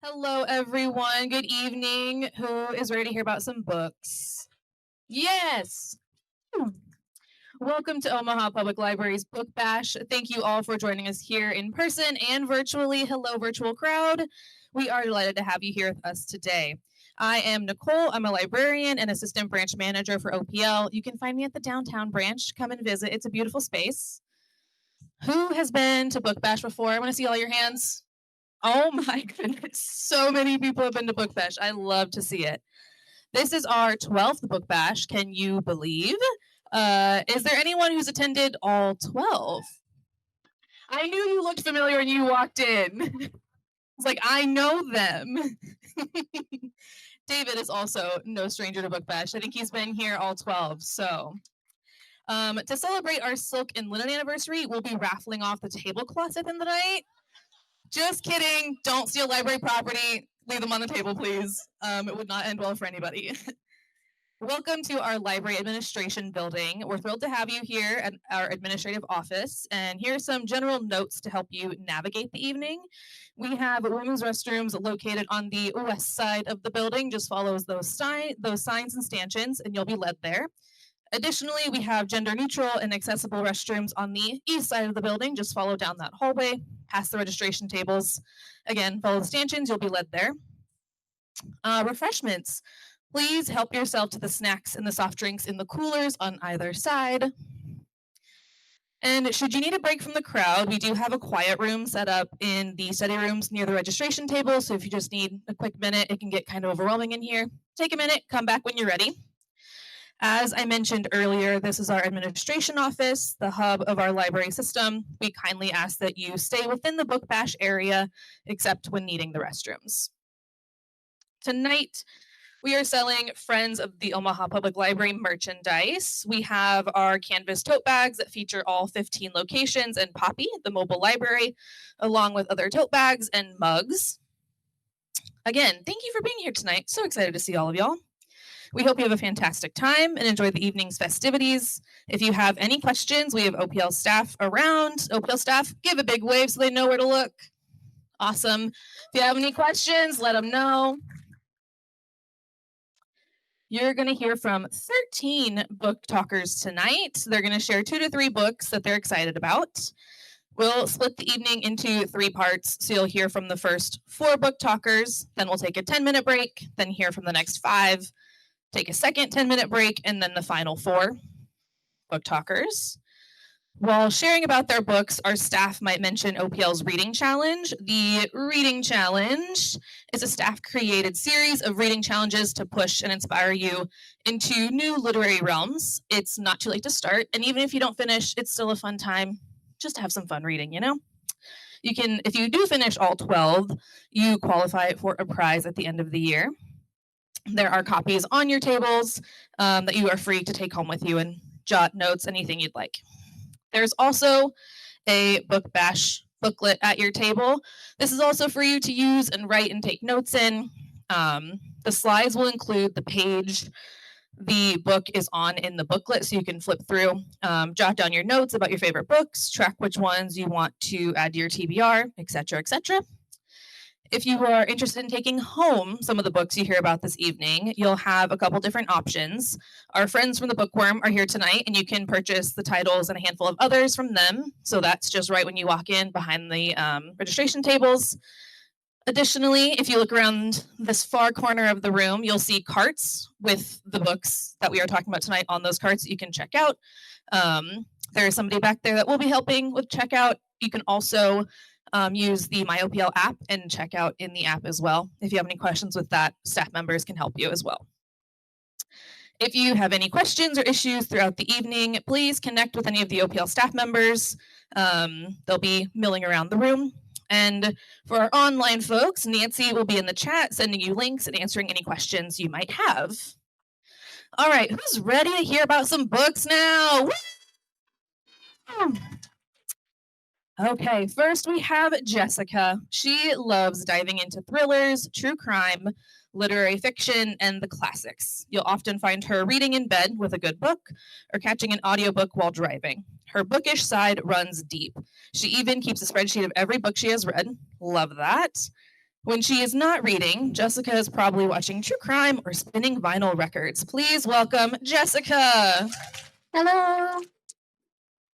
Hello, everyone. Good evening. Who is ready to hear about some books? Yes. Hmm. Welcome to Omaha Public Library's Book Bash. Thank you all for joining us here in person and virtually. Hello, virtual crowd. We are delighted to have you here with us today. I am Nicole. I'm a librarian and assistant branch manager for OPL. You can find me at the downtown branch. Come and visit. It's a beautiful space. Who has been to Book Bash before? I want to see all your hands. Oh my goodness. So many people have been to Book Bash. I love to see it. This is our 12th Book Bash. Can you believe? Is there anyone who's attended all 12? I knew you looked familiar when you walked in. It's like, I know them. David is also no stranger to Book Bash. I think he's been here all 12. So, to celebrate our silk and linen anniversary, we'll be raffling off the tablecloths at the end of the night. Just kidding. Don't steal library property. Leave them on the table, please. It would not end well for anybody. Welcome to our library administration building. We're thrilled to have you here at our administrative office. And here are some general notes to help you navigate the evening. We have women's restrooms located on the west side of the building. Just follow those signs and stanchions, and you'll be led there. Additionally, we have gender neutral and accessible restrooms on the east side of the building. Just follow down that hallway, past the registration tables. Again, follow the stanchions, you'll be led there. Refreshments. Please help yourself to the snacks and the soft drinks in the coolers on either side. And should you need a break from the crowd, we do have a quiet room set up in the study rooms near the registration table. So if you just need a quick minute, it can get kind of overwhelming in here. Take a minute, come back when you're ready. As I mentioned earlier, this is our administration office, the hub of our library system. We kindly ask that you stay within the Book Bash area, except when needing the restrooms. Tonight, we are selling Friends of the Omaha Public Library merchandise. We have our canvas tote bags that feature all 15 locations and Poppy, the mobile library, along with other tote bags and mugs. Again, thank you for being here tonight. So excited to see all of y'all. We hope you have a fantastic time and enjoy the evening's festivities. If you have any questions, we have OPL staff around. OPL staff, give a big wave so they know where to look. Awesome. If you have any questions, let them know. You're going to hear from 13 book talkers tonight. They're going to share 2 to 3 books that they're excited about. We'll split the evening into 3 parts, so you'll hear from the first 4 book talkers, then we'll take a 10-minute break, then hear from the next 5, take a second 10-minute break, and then the final 4 book talkers. While sharing about their books, our staff might mention OPL's Reading Challenge. The Reading Challenge is a staff-created series of reading challenges to push and inspire you into new literary realms. It's not too late to start, and even if you don't finish, it's still a fun time just to have some fun reading, you know? You can, if you do finish all 12, you qualify for a prize at the end of the year. There are copies on your tables that you are free to take home with you and jot notes, anything you'd like. There's also a Book Bash booklet at your table. This is also for you to use and write and take notes in. The slides will include the page the book is on in the booklet, so you can flip through, jot down your notes about your favorite books, track which ones you want to add to your TBR, etc., etc. If you are interested in taking home some of the books you hear about this evening, you'll have a couple different options. Our friends from the Bookworm are here tonight, and you can purchase the titles and a handful of others from them. So that's just right when you walk in behind the registration tables. Additionally, if you look around this far corner of the room, you'll see carts with the books that we are talking about tonight on those carts that you can check out. There is somebody back there that will be helping with checkout. You can also use the MyOPL app and check out in the app as well. If you have any questions with that, staff members can help you as well. If you have any questions or issues throughout the evening, please connect with any of the OPL staff members. They'll be milling around the room. And for our online folks, Nancy will be in the chat sending you links and answering any questions you might have. All right, who's ready to hear about some books now? Woo! Okay, first we have Jessica. She loves diving into thrillers, true crime, literary fiction, and the classics. You'll often find her reading in bed with a good book or catching an audiobook while driving. Her bookish side runs deep. She even keeps a spreadsheet of every book she has read. Love that. When she is not reading, Jessica is probably watching true crime or spinning vinyl records. Please welcome Jessica. Hello.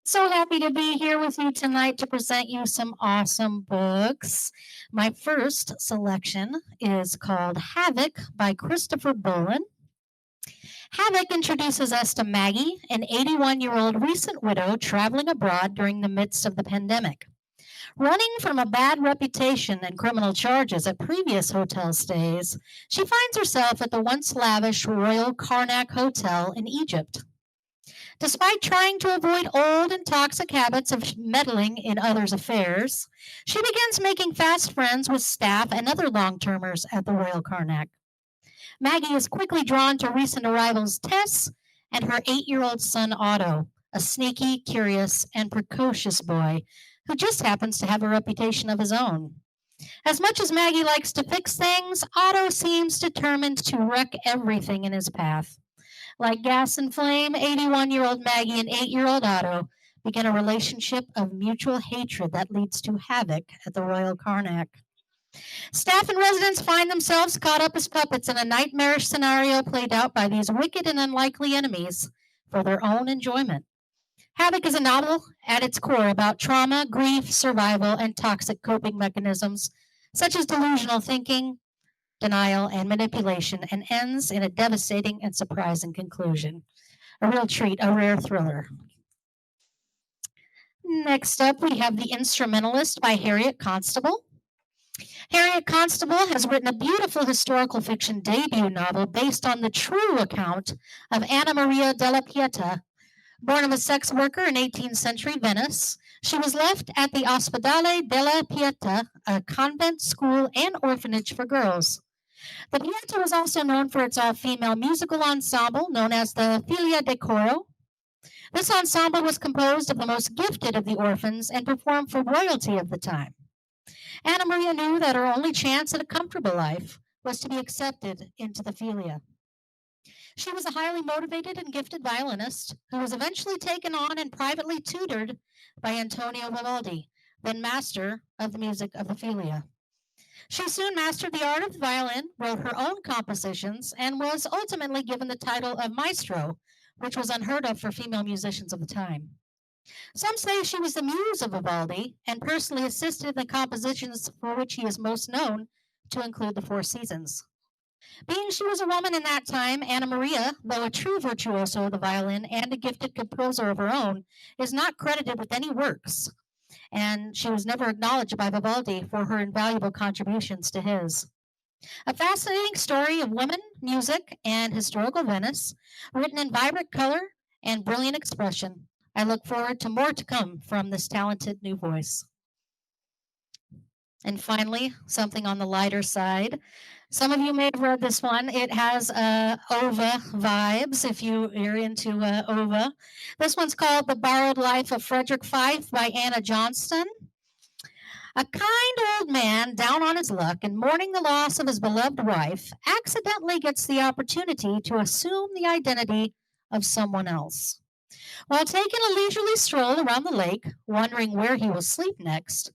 So happy to be here with you tonight to present you some awesome books. My first selection is called Havoc by Christopher Bolin. Havoc introduces us to Maggie, an 81-year-old recent widow traveling abroad during the midst of the pandemic. Running from a bad reputation and criminal charges at previous hotel stays, she finds herself at the once lavish Royal Karnak Hotel in Egypt. Despite trying to avoid old and toxic habits of meddling in others' affairs, she begins making fast friends with staff and other long-termers at the Royal Karnak. Maggie is quickly drawn to recent arrivals Tess and her 8-year-old son Otto, a sneaky, curious, and precocious boy who just happens to have a reputation of his own. As much as Maggie likes to fix things, Otto seems determined to wreck everything in his path. Like gas and flame, 81-year-old Maggie and 8-year-old Otto begin a relationship of mutual hatred that leads to havoc at the Royal Karnak. Staff and residents find themselves caught up as puppets in a nightmarish scenario played out by these wicked and unlikely enemies for their own enjoyment. Havoc is a novel at its core about trauma, grief, survival, and toxic coping mechanisms such as delusional thinking, denial, and manipulation, and ends in a devastating and surprising conclusion. A real treat, a rare thriller. Next up, we have The Instrumentalist by Harriet Constable. Harriet Constable has written a beautiful historical fiction debut novel based on the true account of Anna Maria della Pieta. Born of a sex worker in 18th century Venice, she was left at the Ospedale della Pieta, a convent, school, and orphanage for girls. The Pieta was also known for its all-female musical ensemble known as the Figlia de Coro. This ensemble was composed of the most gifted of the orphans and performed for royalty of the time. Anna Maria knew that her only chance at a comfortable life was to be accepted into the Figlia. She was a highly motivated and gifted violinist who was eventually taken on and privately tutored by Antonio Vivaldi, then master of the music of the Figlia. She soon mastered the art of the violin, wrote her own compositions, and was ultimately given the title of maestro, which was unheard of for female musicians of the time. Some say she was the muse of Vivaldi and personally assisted in the compositions for which he is most known, to include the Four Seasons. Being she was a woman in that time, Anna Maria, though a true virtuoso of the violin and a gifted composer of her own, is not credited with any works, and she was never acknowledged by Vivaldi for her invaluable contributions to his. A fascinating story of women, music, and historical Venice, written in vibrant color and brilliant expression. I look forward to more to come from this talented new voice. And finally, something on the lighter side. Some of you may have read this one. It has OVA vibes if you're into OVA. This one's called The Borrowed Life of Frederick Fife by Anna Johnston. A kind old man, down on his luck and mourning the loss of his beloved wife, accidentally gets the opportunity to assume the identity of someone else. While taking a leisurely stroll around the lake, wondering where he will sleep next,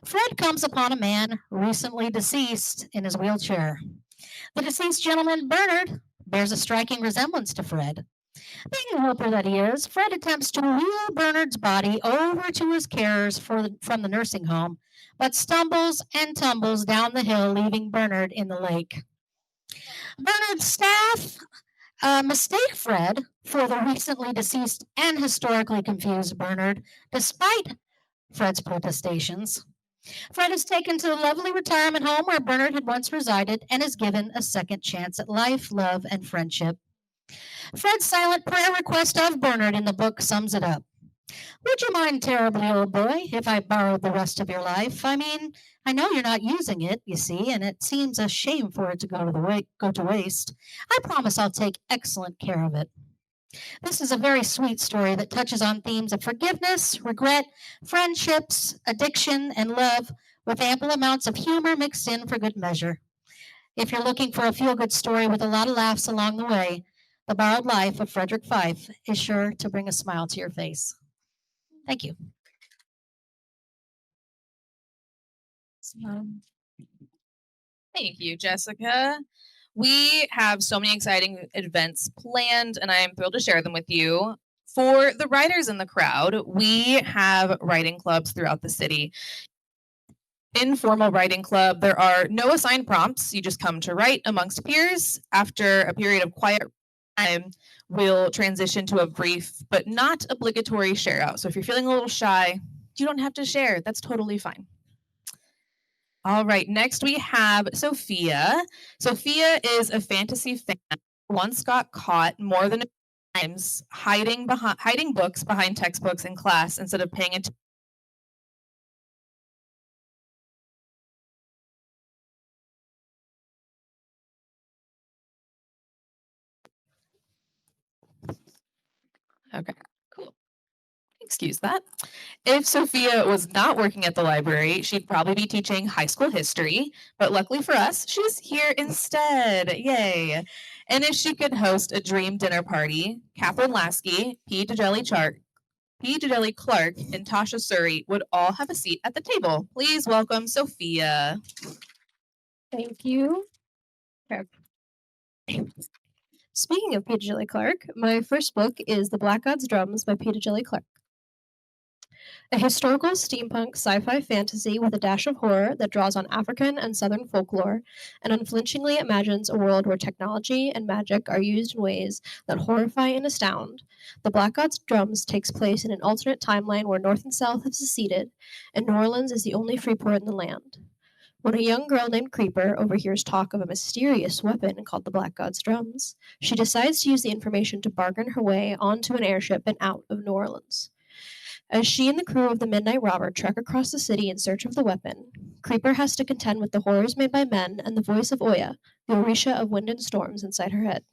Fred comes upon a man recently deceased in his wheelchair. The deceased gentleman, Bernard, bears a striking resemblance to Fred. Being a helper that he is, Fred attempts to wheel Bernard's body over to his carers from the nursing home, but stumbles and tumbles down the hill, leaving Bernard in the lake. Bernard's staff mistake Fred for the recently deceased and historically confused Bernard, despite Fred's protestations. Fred is taken to the lovely retirement home where Bernard had once resided and is given a second chance at life, love, and friendship. Fred's silent prayer request of Bernard in the book sums it up. Would you mind terribly, old boy, if I borrowed the rest of your life? I mean, I know you're not using it, you see, and it seems a shame for it to go to waste. I promise I'll take excellent care of it. This is a very sweet story that touches on themes of forgiveness, regret, friendships, addiction, and love, with ample amounts of humor mixed in for good measure. If you're looking for a feel-good story with a lot of laughs along the way, The Borrowed Life of Frederick Fife is sure to bring a smile to your face. Thank you. Thank you, Jessica. We have so many exciting events planned, and I am thrilled to share them with you. For the writers in the crowd, we have writing clubs throughout the city. Informal writing club, there are no assigned prompts. You just come to write amongst peers. After a period of quiet time, we'll transition to a brief but not obligatory share out. So if you're feeling a little shy, you don't have to share. That's totally fine. All right, next we have Sophia. Sophia is a fantasy fan who once got caught more than a few times hiding books behind textbooks in class instead of paying attention. Okay, cool. Excuse that. If Sophia was not working at the library, she'd probably be teaching high school history. But luckily for us, she's here instead. Yay. And if she could host a dream dinner party, Catherine Lasky, P. Dedelli Clark, and Tasha Surrey would all have a seat at the table. Please welcome Sophia. Thank you. Okay. Speaking of Peter Jelly Clark, my first book is The Black God's Drums by Peter Jelly Clark. A historical steampunk sci-fi fantasy with a dash of horror that draws on African and Southern folklore and unflinchingly imagines a world where technology and magic are used in ways that horrify and astound. The Black God's Drums takes place in an alternate timeline where North and South have seceded, and New Orleans is the only free port in the land. When a young girl named Creeper overhears talk of a mysterious weapon called the Black God's Drums, she decides to use the information to bargain her way onto an airship and out of New Orleans. As she and the crew of the Midnight Robber trek across the city in search of the weapon, Creeper has to contend with the horrors made by men and the voice of Oya, the Orisha of wind and storms, inside her head.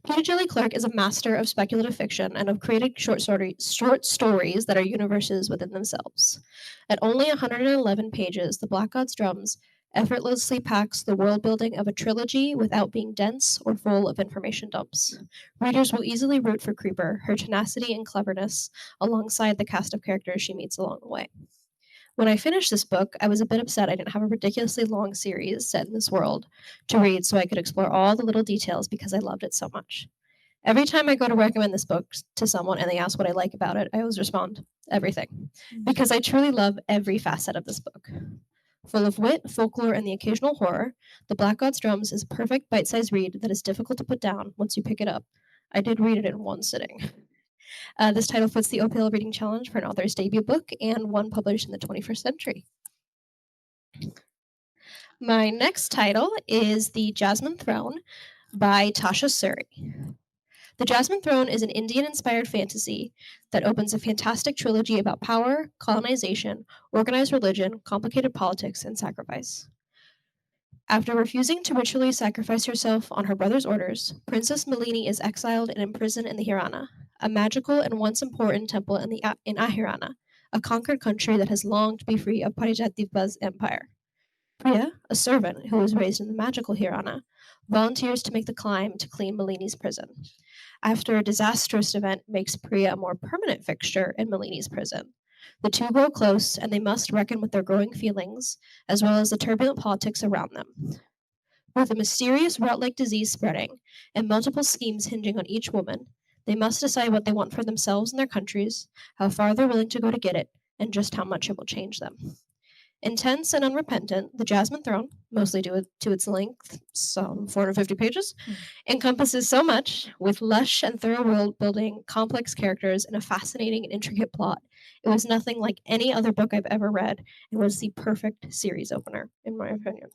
Peter Jelly Clark is a master of speculative fiction and of creating short stories that are universes within themselves. At only 111 pages, The Black God's Drums effortlessly packs the world building of a trilogy without being dense or full of information dumps. Readers will easily root for Creeper, her tenacity and cleverness, alongside the cast of characters she meets along the way. When I finished this book, I was a bit upset I didn't have a ridiculously long series set in this world to read so I could explore all the little details because I loved it so much. Every time I go to recommend this book to someone and they ask what I like about it, I always respond, everything, because I truly love every facet of this book. Full of wit, folklore, and the occasional horror, The Black God's Drums is a perfect bite-sized read that is difficult to put down once you pick it up. I did read it in one sitting. This title fits the OPL Reading Challenge for an author's debut book and one published in the 21st century. My next title is The Jasmine Throne by Tasha Surrey. The Jasmine Throne is an Indian-inspired fantasy that opens a fantastic trilogy about power, colonization, organized religion, complicated politics, and sacrifice. After refusing to ritually sacrifice herself on her brother's orders, Princess Malini is exiled and imprisoned in the Hirana, a magical and once important temple in Ahirana, a conquered country that has longed to be free of Parijatipa's empire. Priya, a servant who was raised in the magical Hirana, volunteers to make the climb to clean Malini's prison. After a disastrous event makes Priya a more permanent fixture in Malini's prison. The two grow close, and they must reckon with their growing feelings, as well as the turbulent politics around them. With a mysterious rat-like disease spreading, and multiple schemes hinging on each woman, they must decide what they want for themselves and their countries, how far they're willing to go to get it, and just how much it will change them. Intense and unrepentant, The Jasmine Throne, mostly due to its length, some 450 pages, encompasses so much with lush and thorough world building, complex characters, and a fascinating and intricate plot. It was nothing like any other book I've ever read and was the perfect series opener, in my opinion.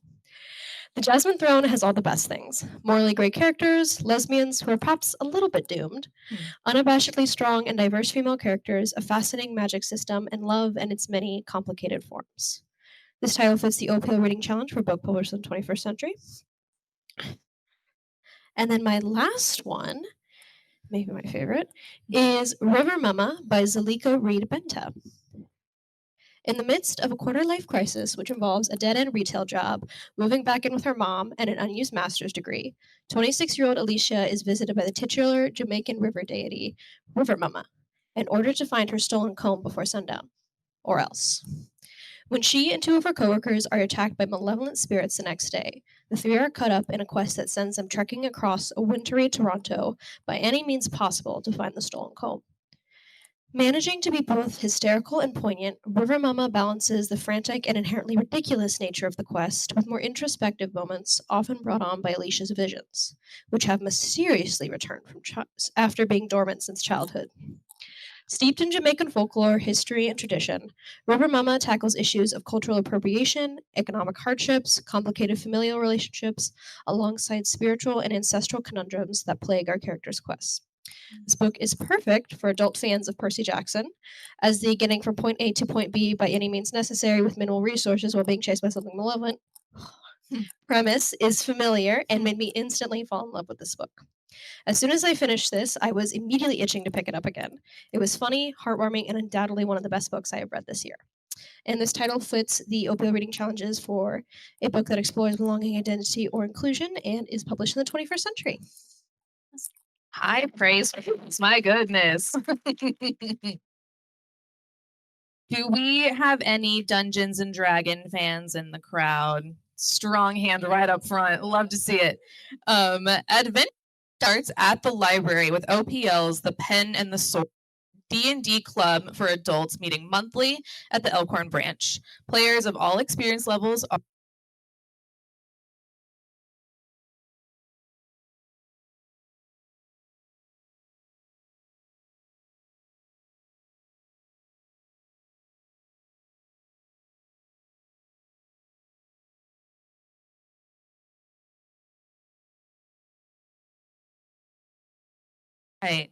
The Jasmine Throne has all the best things. Morally great characters, lesbians who are perhaps a little bit doomed, unabashedly strong and diverse female characters, a fascinating magic system, and love and its many complicated forms. This title fits the OPL Reading Challenge for book published in the 21st century. And then my last one, maybe my favorite, is River Mama by Zalika Reed Benta. In the midst of a quarter-life crisis, which involves a dead-end retail job, moving back in with her mom, and an unused master's degree, 26-year-old Alicia is visited by the titular Jamaican river deity, River Mama, in order to find her stolen comb before sundown. Or else. When she and two of her coworkers are attacked by malevolent spirits the next day, the three are caught up in a quest that sends them trekking across a wintry Toronto by any means possible to find the stolen comb. Managing to be both hysterical and poignant, River Mama balances the frantic and inherently ridiculous nature of the quest with more introspective moments often brought on by Alicia's visions, which have mysteriously returned from after being dormant since childhood. Steeped in Jamaican folklore, history, and tradition, River Mama tackles issues of cultural appropriation, economic hardships, complicated familial relationships, alongside spiritual and ancestral conundrums that plague our characters' quests. This book is perfect for adult fans of Percy Jackson, as the getting from point A to point B by any means necessary with minimal resources while being chased by something malevolent premise is familiar and made me instantly fall in love with this book. As soon as I finished this, I was immediately itching to pick it up again. It was funny, heartwarming, and undoubtedly one of the best books I have read this year. And this title fits the opioid reading challenges for a book that explores belonging, identity, or inclusion and is published in the 21st century. High praise. My goodness. Do we have any Dungeons and Dragon fans in the crowd? Strong hand right up front. Love to see it. Adventure starts at the library with OPL's The Pen and the Sword D&D club for adults meeting monthly at the Elkhorn branch. Players of all experience levels are right.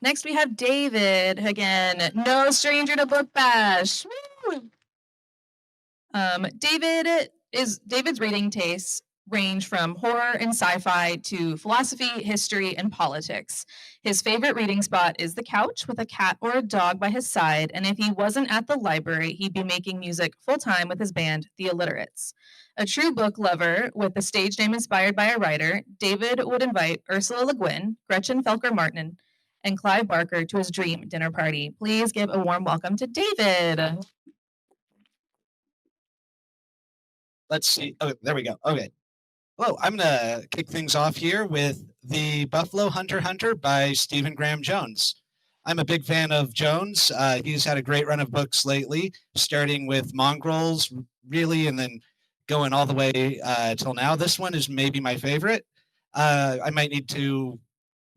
Next, we have David again. No stranger to Book Bash. Woo! David's reading tastes range from horror and sci-fi to philosophy, history, and politics. His favorite reading spot is the couch with a cat or a dog by his side, and if he wasn't at the library, he'd be making music full-time with his band, The Illiterates. A true book lover with a stage name inspired by a writer, David would invite Ursula Le Guin, Gretchen Felker-Martin, and Clive Barker to his dream dinner party. Please give a warm welcome to David. Let's see. Oh, there we go. Okay. Well, I'm going to kick things off here with The Buffalo Hunter by Stephen Graham Jones. I'm a big fan of Jones. He's had a great run of books lately, starting with Mongrels, really, and then going all the way till now. This one is maybe my favorite. I might need to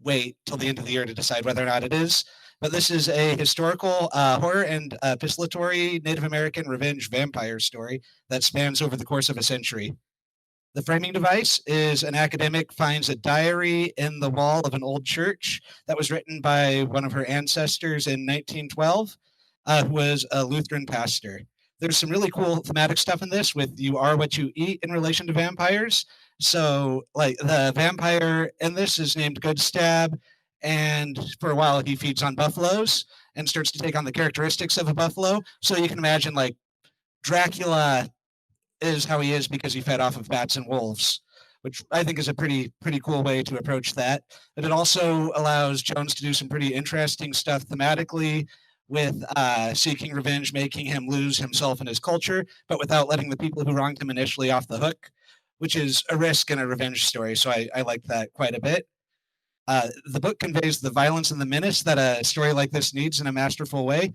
wait till the end of the year to decide whether or not it is. But this is a historical horror and epistolatory Native American revenge vampire story that spans over the course of a century. The framing device is an academic finds a diary in the wall of an old church that was written by one of her ancestors in 1912, who was a Lutheran pastor. There's some really cool thematic stuff in this with you are what you eat in relation to vampires. So, like, the vampire in this is named Good Stab, and for a while he feeds on buffaloes and starts to take on the characteristics of a buffalo. So you can imagine, like, Dracula is how he is because he fed off of bats and wolves, which I think is a pretty cool way to approach that. But it also allows Jones to do some pretty interesting stuff thematically with seeking revenge, making him lose himself and his culture, but without letting the people who wronged him initially off the hook, which is a risk in a revenge story. So I like that quite a bit. The book conveys the violence and the menace that a story like this needs in a masterful way.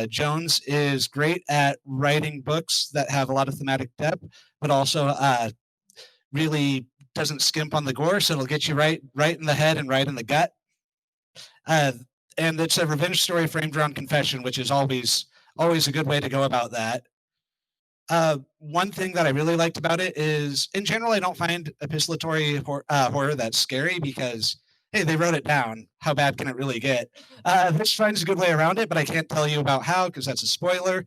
Jones is great at writing books that have a lot of thematic depth, but also really doesn't skimp on the gore, so it'll get you right in the head and right in the gut. And it's a revenge story framed around confession, which is always a good way to go about that. One thing that I really liked about it is, in general, I don't find epistolatory horror that scary because, hey, they wrote it down. How bad can it really get? This finds a good way around it, but I can't tell you about how because that's a spoiler.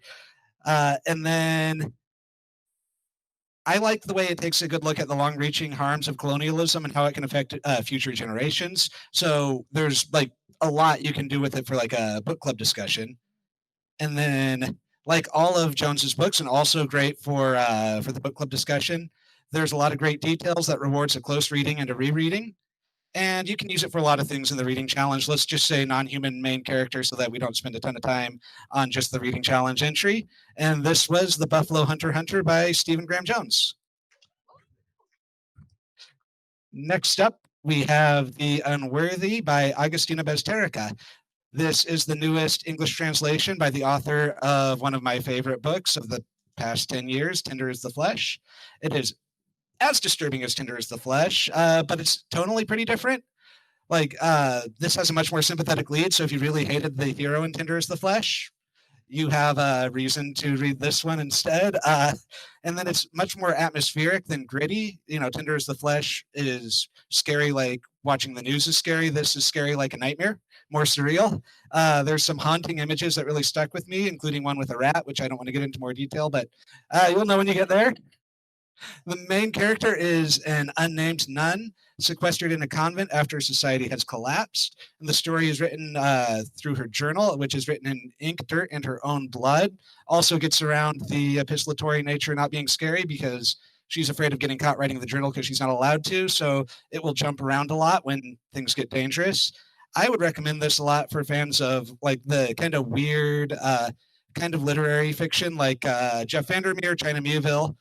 And then I like the way it takes a good look at the long-reaching harms of colonialism and how it can affect future generations. So there's like a lot you can do with it for like a book club discussion. And then, like all of Jones's books, and also great for the book club discussion, there's a lot of great details that rewards a close reading and a rereading. And you can use it for a lot of things in the reading challenge. Let's just say non-human main character so that we don't spend a ton of time on just the reading challenge entry. And this was The Buffalo Hunter by Stephen Graham Jones. Next up, we have The Unworthy by Agustina Bezterrica. This is the newest English translation by the author of one of my favorite books of the past 10 years, Tender is the Flesh. It is as disturbing as Tender is the Flesh, but it's tonally pretty different. Like, this has a much more sympathetic lead, so if you really hated the hero in Tender is the Flesh, you have a reason to read this one instead. And then it's much more atmospheric than gritty. You know, Tender is the Flesh is scary like watching the news is scary. This is scary like a nightmare, more surreal. There's some haunting images that really stuck with me, including one with a rat, which I don't want to get into more detail, but you'll know when you get there. The main character is an unnamed nun sequestered in a convent after society has collapsed. And the story is written through her journal, which is written in ink, dirt, and her own blood. Also gets around the epistolatory nature not being scary because she's afraid of getting caught writing the journal because she's not allowed to. So it will jump around a lot when things get dangerous. I would recommend this a lot for fans of like the kind of weird kind of literary fiction like Jeff Vandermeer, China Muville,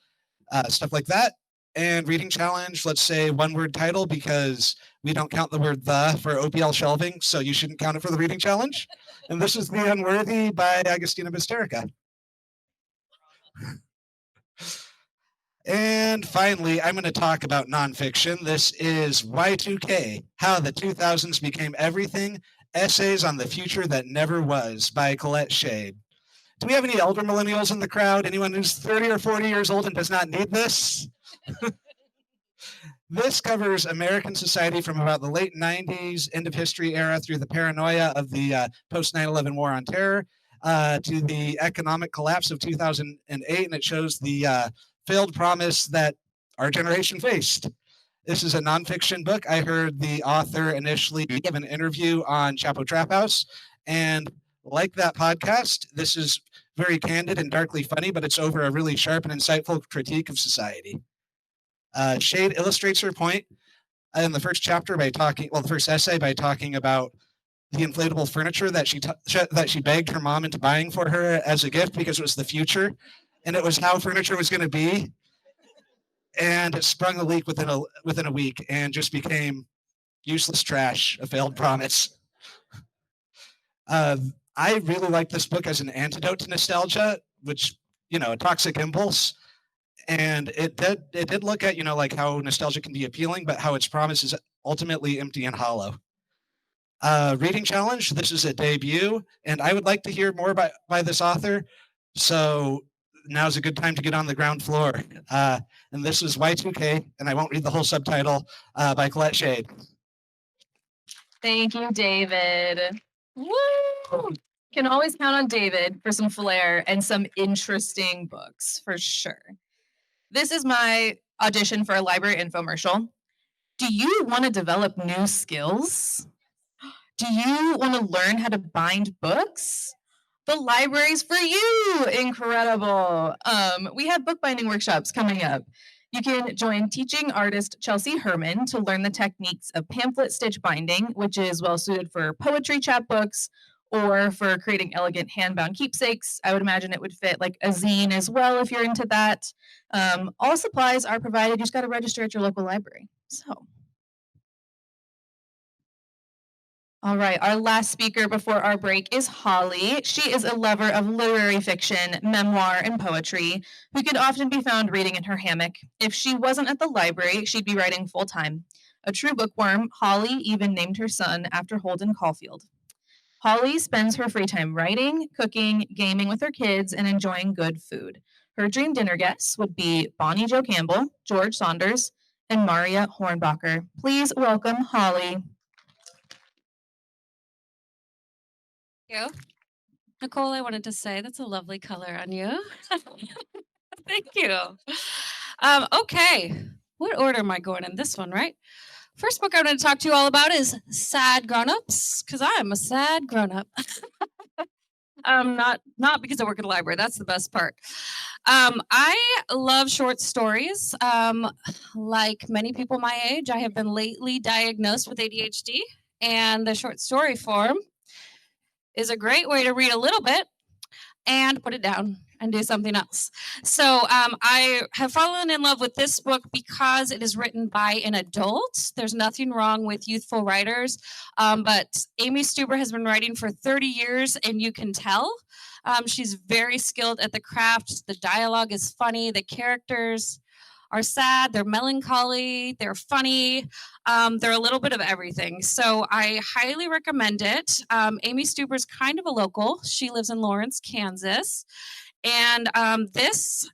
stuff like that. And reading challenge, let's say one word title because we don't count the word the for OPL shelving, so you shouldn't count it for the reading challenge. And this is The Unworthy by Agustina Bezterrica. And finally, I'm going to talk about nonfiction. This is Y2K, How the 2000s Became Everything, Essays on the Future That Never Was by Colette Shade. Do we have any elder millennials in the crowd? Anyone who's 30 or 40 years old and does not need this? This covers American society from about the late 90s, end of history era through the paranoia of the post 9/11 war on terror to the economic collapse of 2008. And it shows the failed promise that our generation faced. This is a nonfiction book. I heard the author initially give an interview on Chapo Trap House. And like that podcast, this is very candid and darkly funny, but it's over a really sharp and insightful critique of society. Shade illustrates her point in the first chapter by talking, well, the first essay by talking about the inflatable furniture that she begged her mom into buying for her as a gift because it was the future, and it was how furniture was going to be. And it sprung a leak within a week and just became useless trash, a failed promise. I really like this book as an antidote to nostalgia, which, you know, a toxic impulse. And it did look at, you know, like how nostalgia can be appealing, but how its promise is ultimately empty and hollow. Reading challenge, this is a debut, and I would like to hear more by this author. So now's a good time to get on the ground floor. And this is Y2K, and I won't read the whole subtitle, by Colette Shade. Thank you, David. Woo! Can always count on David for some flair and some interesting books, for sure. This is my audition for a library infomercial. Do you want to develop new skills? Do you want to learn how to bind books? The library's for you. Incredible. We have bookbinding workshops coming up. You can join teaching artist Chelsea Herman to learn the techniques of pamphlet stitch binding, which is well suited for poetry chapbooks or for creating elegant hand-bound keepsakes. I would imagine it would fit like a zine as well if you're into that. All supplies are provided. You just got to register at your local library. So. All right, our last speaker before our break is Holly. She is a lover of literary fiction, memoir, and poetry, who can often be found reading in her hammock. If she wasn't at the library, she'd be writing full-time. A true bookworm, Holly even named her son after Holden Caulfield. Holly spends her free time writing, cooking, gaming with her kids, and enjoying good food. Her dream dinner guests would be Bonnie Jo Campbell, George Saunders, and Maria Hornbacher. Please welcome Holly. You. Nicole, I wanted to say that's a lovely color on you. Thank you. Okay, what order am I going in this one, right? First book I'm going to talk to you all about is Sad Grown-Ups, because I'm a sad grown-up. Not because I work at a library. That's the best part. I love short stories. Like many people my age, I have been lately diagnosed with ADHD, and the short story form is a great way to read a little bit and put it down and do something else. So I have fallen in love with this book because it is written by an adult. There's nothing wrong with youthful writers, but Amy Stuber has been writing for 30 years, and you can tell. She's very skilled at the craft. The dialogue is funny. The characters are sad, they're melancholy, they're funny, they're a little bit of everything. So I highly recommend it. Amy Stuber's kind of a local. She lives in Lawrence, Kansas. And this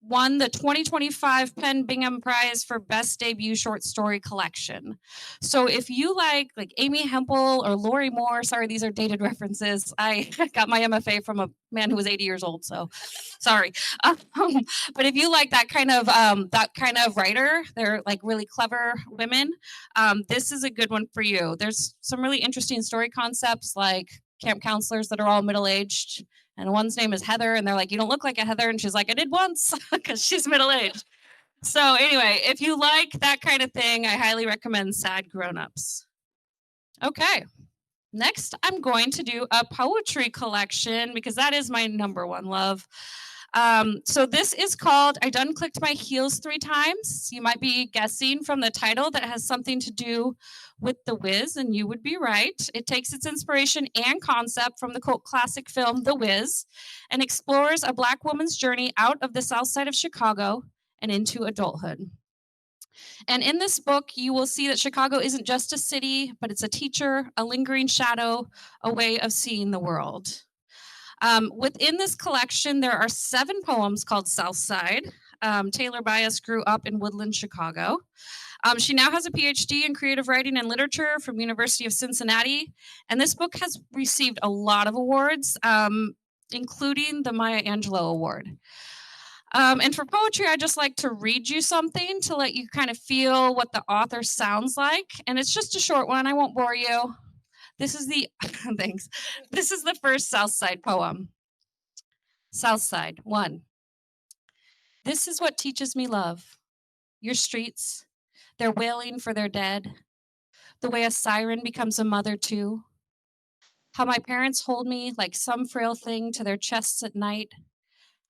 won the 2025 Penn Bingham Prize for Best Debut Short Story Collection. So if you like Amy Hempel or Lori Moore, sorry, these are dated references. I got my MFA from a man who was 80 years old, so sorry. But if you like that kind of writer, they're like really clever women, this is a good one for you. There's some really interesting story concepts like camp counselors that are all middle-aged, and one's name is Heather, and they're like, you don't look like a Heather, and she's like, I did once, because she's middle-aged. So anyway, if you like that kind of thing, I highly recommend Sad Grown-Ups. Okay, next I'm going to do a poetry collection, because that is my number one love. So this is called I Done Clicked My Heels 3 Times. You might be guessing from the title that it has something to do with The Wiz, and you would be right. It takes its inspiration and concept from the cult classic film The Wiz and explores a Black woman's journey out of the South Side of Chicago and into adulthood. And in this book, you will see that Chicago isn't just a city, but it's a teacher, a lingering shadow, a way of seeing the world. Within this collection, there are 7 poems called South Side. Taylor Bias grew up in Woodland, Chicago. She now has a PhD in creative writing and literature from University of Cincinnati. And this book has received a lot of awards, including the Maya Angelou Award. And for poetry, I just like to read you something to let you kind of feel what the author sounds like. And it's just a short one. I won't bore you. This is the, thanks. This is the first South Side poem. South Side, 1. This is what teaches me love. Your streets, they're wailing for their dead. The way a siren becomes a mother too. How my parents hold me like some frail thing to their chests at night.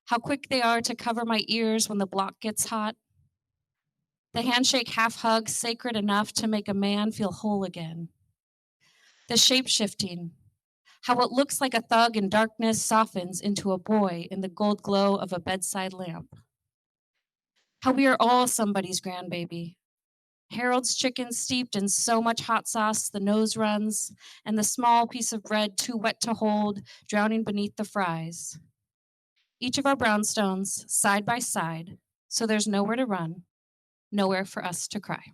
How quick they are to cover my ears when the block gets hot. The handshake half hug sacred enough to make a man feel whole again. The shape-shifting, how what looks like a thug in darkness softens into a boy in the gold glow of a bedside lamp. How we are all somebody's grandbaby. Harold's chicken steeped in so much hot sauce the nose runs, and the small piece of bread too wet to hold, drowning beneath the fries. Each of our brownstones, side by side, so there's nowhere to run, nowhere for us to cry.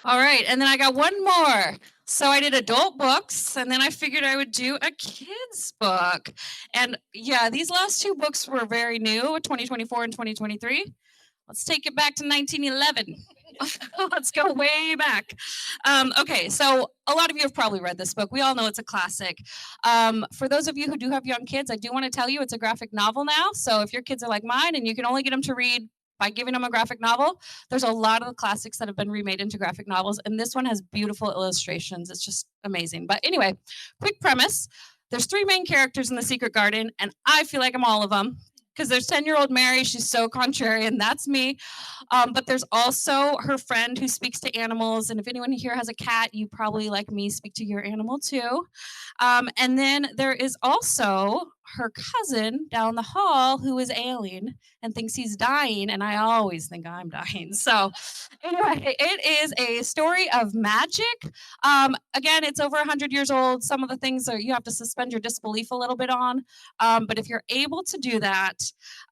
All right, and then I got one more. So I did adult books, and then I figured I would do a kids book. And yeah, these last 2 books were very new, 2024 and 2023. Let's take it back to 1911. Let's go way back. Okay, so a lot of you have probably read this book. We all know it's a classic. For those of you who do have young kids, I do want to tell you it's a graphic novel now. So if your kids are like mine and you can only get them to read by giving them a graphic novel, there's a lot of the classics that have been remade into graphic novels, and this one has beautiful illustrations. It's just amazing. But anyway, quick premise. There's 3 main characters in The Secret Garden, and I feel like I'm all of them. Because there's 10-year-old Mary, she's so contrarian, that's me. But there's also her friend who speaks to animals, and if anyone here has a cat, you probably, like me, speak to your animal too. And then there is also her cousin down the hall who is ailing and thinks he's dying, and I always think I'm dying. So anyway, it is a story of magic. Again, it's over 100 years old. Some of the things you have to suspend your disbelief a little bit on. But if you're able to do that,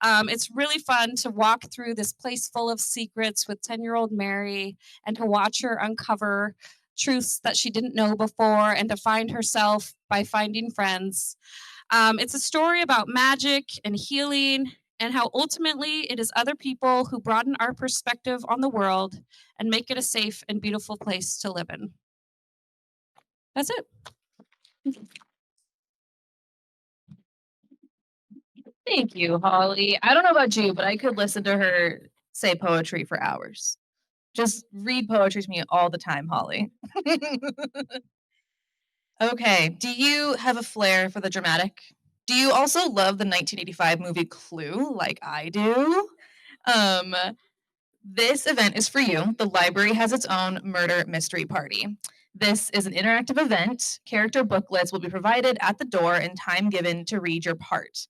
it's really fun to walk through this place full of secrets with 10-year-old Mary and to watch her uncover truths that she didn't know before and to find herself by finding friends. It's a story about magic and healing and how ultimately it is other people who broaden our perspective on the world and make it a safe and beautiful place to live in. That's it. Thank you, Holly. I don't know about you, but I could listen to her say poetry for hours. Just read poetry to me all the time, Holly. Okay, do you have a flair for the dramatic? Do you also love the 1985 movie Clue like I do? Um, this event is for you. The library has its own murder mystery party. This is an interactive event. Character booklets will be provided at the door and time given to read your part.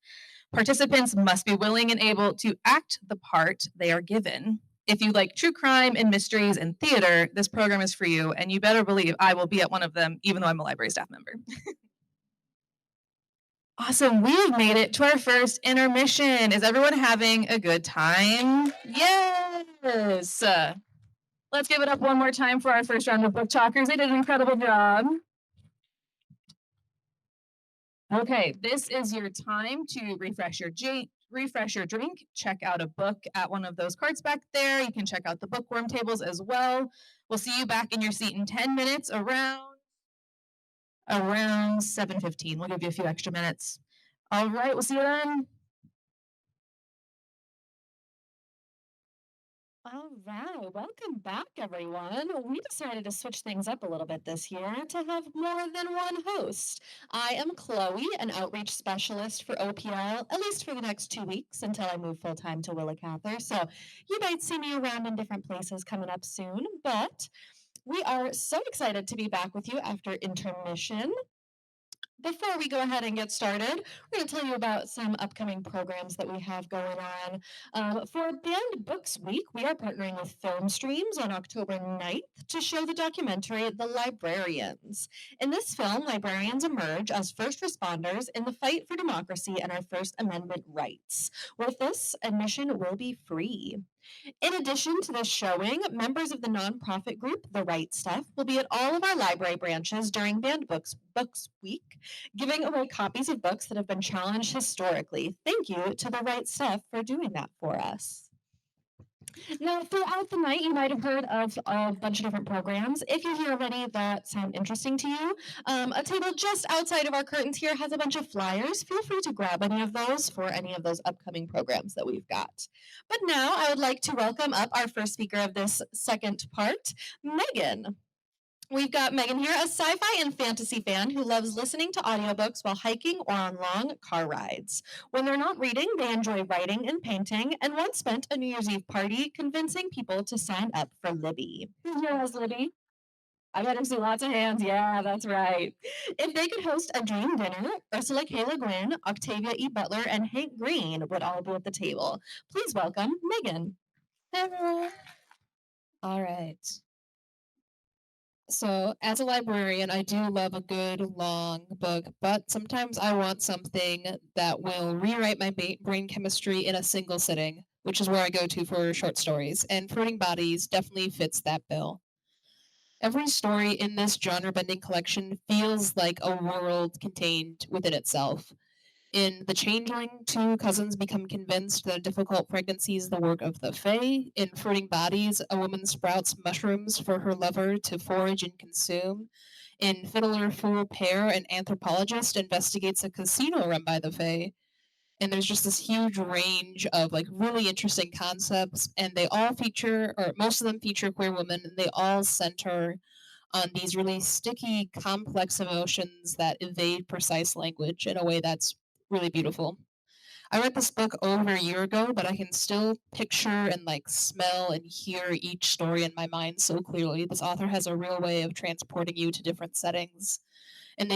Participants must be willing and able to act the part they are given. If you like true crime and mysteries and theater, this program is for you, and you better believe I will be at one of them, even though I'm a library staff member. Awesome. We have made it to our first intermission. Is everyone having a good time? Yes. Let's give it up one more time for our first round of book talkers. They did an incredible job. Okay, this is your time to refresh your drink, check out a book at one of those carts back there. You can check out the bookworm tables as well. We'll see you back in your seat in 10 minutes around 7:15. We'll give you a few extra minutes. All right, we'll see you then. All right, welcome back, everyone. We decided to switch things up a little bit this year to have more than one host. I am Chloe, an outreach specialist for OPL, at least for the next 2 weeks until I move full time to Willa Cather. So you might see me around in different places coming up soon, but we are so excited to be back with you after intermission. Before we go ahead and get started, we're going to tell you about some upcoming programs that we have going on. For Banned Books Week, we are partnering with Film Streams on October 9th to show the documentary The Librarians. In this film, librarians emerge as first responders in the fight for democracy and our First Amendment rights. With this, admission will be free. In addition to this showing, members of the nonprofit group The Right Stuff will be at all of our library branches during Banned Books Week, giving away copies of books that have been challenged historically. Thank you to The Right Stuff for doing that for us. Now, throughout the night, you might have heard of a bunch of different programs. If you're here already that sound interesting to you, a table just outside of our curtains here has a bunch of flyers. Feel free to grab any of those for any of those upcoming programs that we've got. But now I would like to welcome up our first speaker of this second part, Megan. We've got Megan here, a sci-fi and fantasy fan who loves listening to audiobooks while hiking or on long car rides. When they're not reading, they enjoy writing and painting, and once spent a New Year's Eve party convincing people to sign up for Libby. Who's here as Libby? I better see lots of hands. Yeah, that's right. If they could host a dream dinner, Ursula K. Le Guin, Octavia E. Butler, and Hank Green would all be at the table. Please welcome Megan. Hey, everyone. All right. So, as a librarian, I do love a good long book, but sometimes I want something that will rewrite my brain chemistry in a single sitting, which is where I go to for short stories, and Fruiting Bodies definitely fits that bill. Every story in this genre bending collection feels like a world contained within itself. In The Changeling, two cousins become convinced that a difficult pregnancy is the work of the Fae. In Fruiting Bodies, a woman sprouts mushrooms for her lover to forage and consume. In Fiddler Fool Pair, an anthropologist investigates a casino run by the Fae. And there's just this huge range of like really interesting concepts, and they all feature, or most of them feature queer women, and they all center on these really sticky, complex emotions that evade precise language in a way that's really beautiful. I read this book over a year ago, but I can still picture and like smell and hear each story in my mind so clearly. This author has a real way of transporting you to different settings, and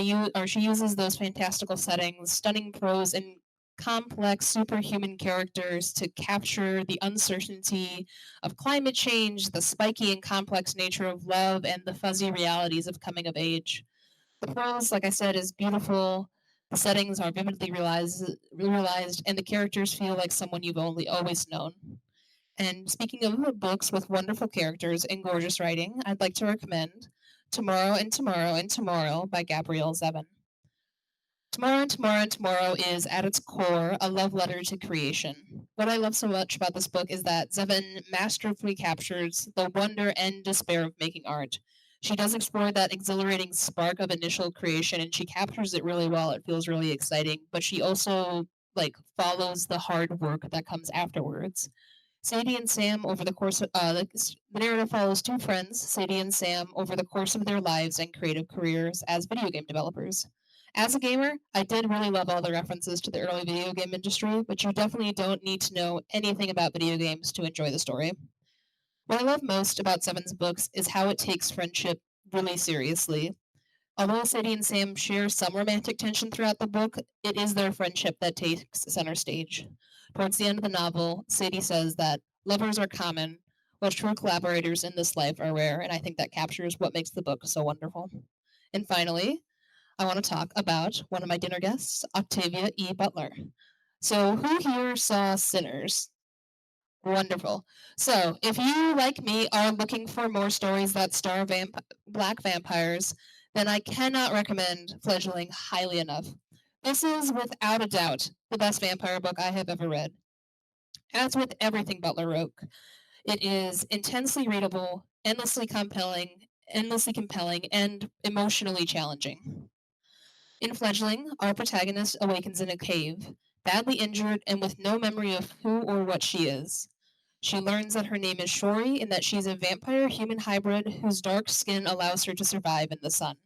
she uses those fantastical settings, stunning prose, and complex superhuman characters to capture the uncertainty of climate change, the spiky and complex nature of love, and the fuzzy realities of coming of age. The prose, like I said, is beautiful. The settings are vividly realized, and the characters feel like someone you've only always known. And speaking of books with wonderful characters and gorgeous writing, I'd like to recommend Tomorrow and Tomorrow and Tomorrow by Gabrielle Zevin. Tomorrow and Tomorrow and Tomorrow is, at its core, a love letter to creation. What I love so much about this book is that Zevin masterfully captures the wonder and despair of making art She does explore that exhilarating spark of initial creation, and she captures it really well. It feels really exciting, but she also follows the hard work that comes afterwards. Sadie and Sam, over the course of the narrative follows two friends, Sadie and Sam, over the course of their lives and creative careers as video game developers. As a gamer, I did really love all the references to the early video game industry, but you definitely don't need to know anything about video games to enjoy the story. What I love most about Seven's books is how it takes friendship really seriously. Although Sadie and Sam share some romantic tension throughout the book, it is their friendship that takes center stage. Towards the end of the novel, Sadie says that lovers are common, while true collaborators in this life are rare, and I think that captures what makes the book so wonderful. And finally, I want to talk about one of my dinner guests, Octavia E. Butler. So, who here saw Sinners? Wonderful. So, if you, like me, are looking for more stories that star black vampires, then I cannot recommend Fledgling highly enough. This is, without a doubt, the best vampire book I have ever read. As with everything Butler wrote, it is intensely readable, endlessly compelling, and emotionally challenging. In Fledgling, our protagonist awakens in a cave, badly injured and with no memory of who or what she is. She learns that her name is Shori and that she's a vampire-human hybrid whose dark skin allows her to survive in the sun.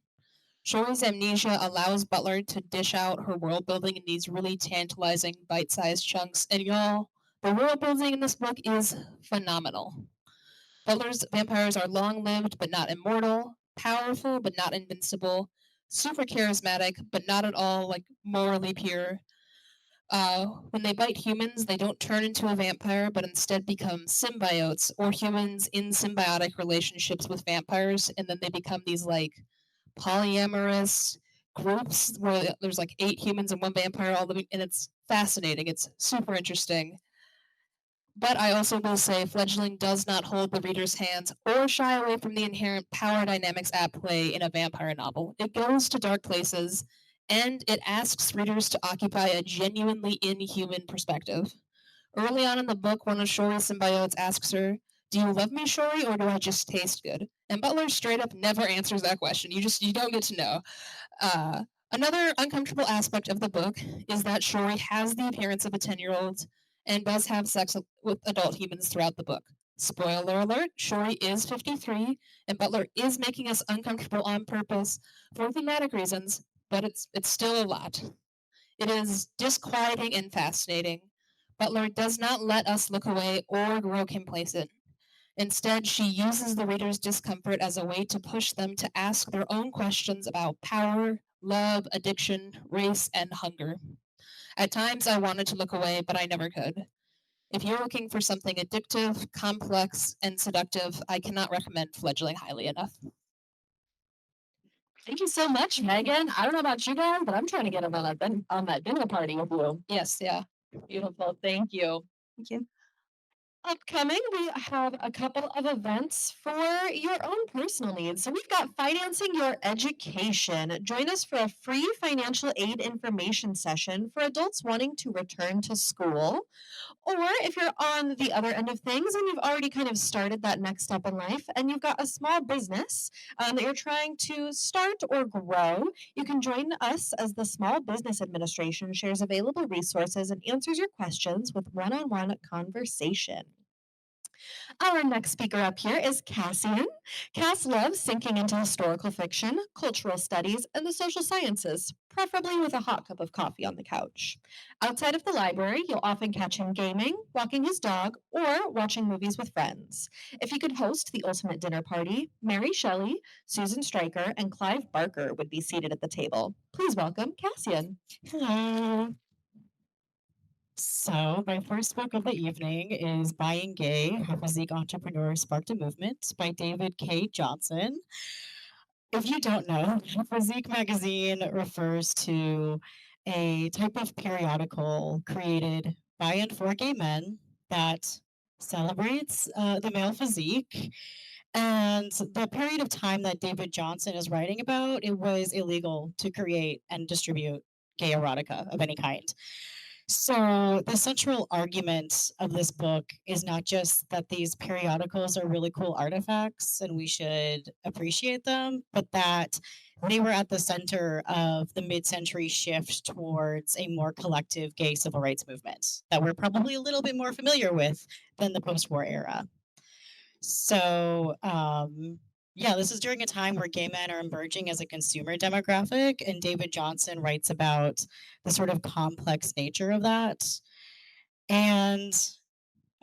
Shori's amnesia allows Butler to dish out her world building in these really tantalizing, bite-sized chunks, and y'all, the world building in this book is phenomenal. Butler's vampires are long-lived but not immortal, powerful but not invincible, super charismatic but not at all morally pure. When they bite humans, they don't turn into a vampire, but instead become symbiotes or humans in symbiotic relationships with vampires, and then they become these polyamorous groups where there's 8 humans and 1 vampire all living, and it's fascinating. It's super interesting. But I also will say Fledgling does not hold the reader's hands or shy away from the inherent power dynamics at play in a vampire novel. It goes to dark places, and it asks readers to occupy a genuinely inhuman perspective. Early on in the book, one of Shori's symbiotes asks her, "Do you love me, Shori, or do I just taste good?" And Butler straight up never answers that question. You don't get to know. Another uncomfortable aspect of the book is that Shori has the appearance of a 10-year-old and does have sex with adult humans throughout the book. Spoiler alert, Shori is 53, and Butler is making us uncomfortable on purpose for thematic reasons, but it's still a lot. It is disquieting and fascinating. Butler does not let us look away or grow complacent. Instead, she uses the reader's discomfort as a way to push them to ask their own questions about power, love, addiction, race, and hunger. At times, I wanted to look away, but I never could. If you're looking for something addictive, complex, and seductive, I cannot recommend Fledgling highly enough. Thank you so much, Megan. I don't know about you guys, but I'm trying to get on that dinner party with you. Yes, yeah. Beautiful. Thank you. Thank you. Upcoming, we have a couple of events for your own personal needs. So we've got Financing Your Education. Join us for a free financial aid information session for adults wanting to return to school. Or if you're on the other end of things and you've already kind of started that next step in life and you've got a small business that you're trying to start or grow, you can join us as the Small Business Administration shares available resources and answers your questions with one-on-one conversation. Our next speaker up here is Cassian. Cass loves sinking into historical fiction, cultural studies, and the social sciences, preferably with a hot cup of coffee on the couch. Outside of the library, you'll often catch him gaming, walking his dog, or watching movies with friends. If he could host the ultimate dinner party, Mary Shelley, Susan Stryker, and Clive Barker would be seated at the table. Please welcome Cassian. Hello. So, my first book of the evening is Buying Gay, How Physique Entrepreneur Sparked a Movement by David K. Johnson. If you don't know, Physique magazine refers to a type of periodical created by and for gay men that celebrates the male physique. And the period of time that David Johnson is writing about, it was illegal to create and distribute gay erotica of any kind. So, the central argument of this book is not just that these periodicals are really cool artifacts and we should appreciate them, but that they were at the center of the mid century shift towards a more collective gay civil rights movement that we're probably a little bit more familiar with than the post war era. So, yeah, this is during a time where gay men are emerging as a consumer demographic, and David Johnson writes about the sort of complex nature of that. And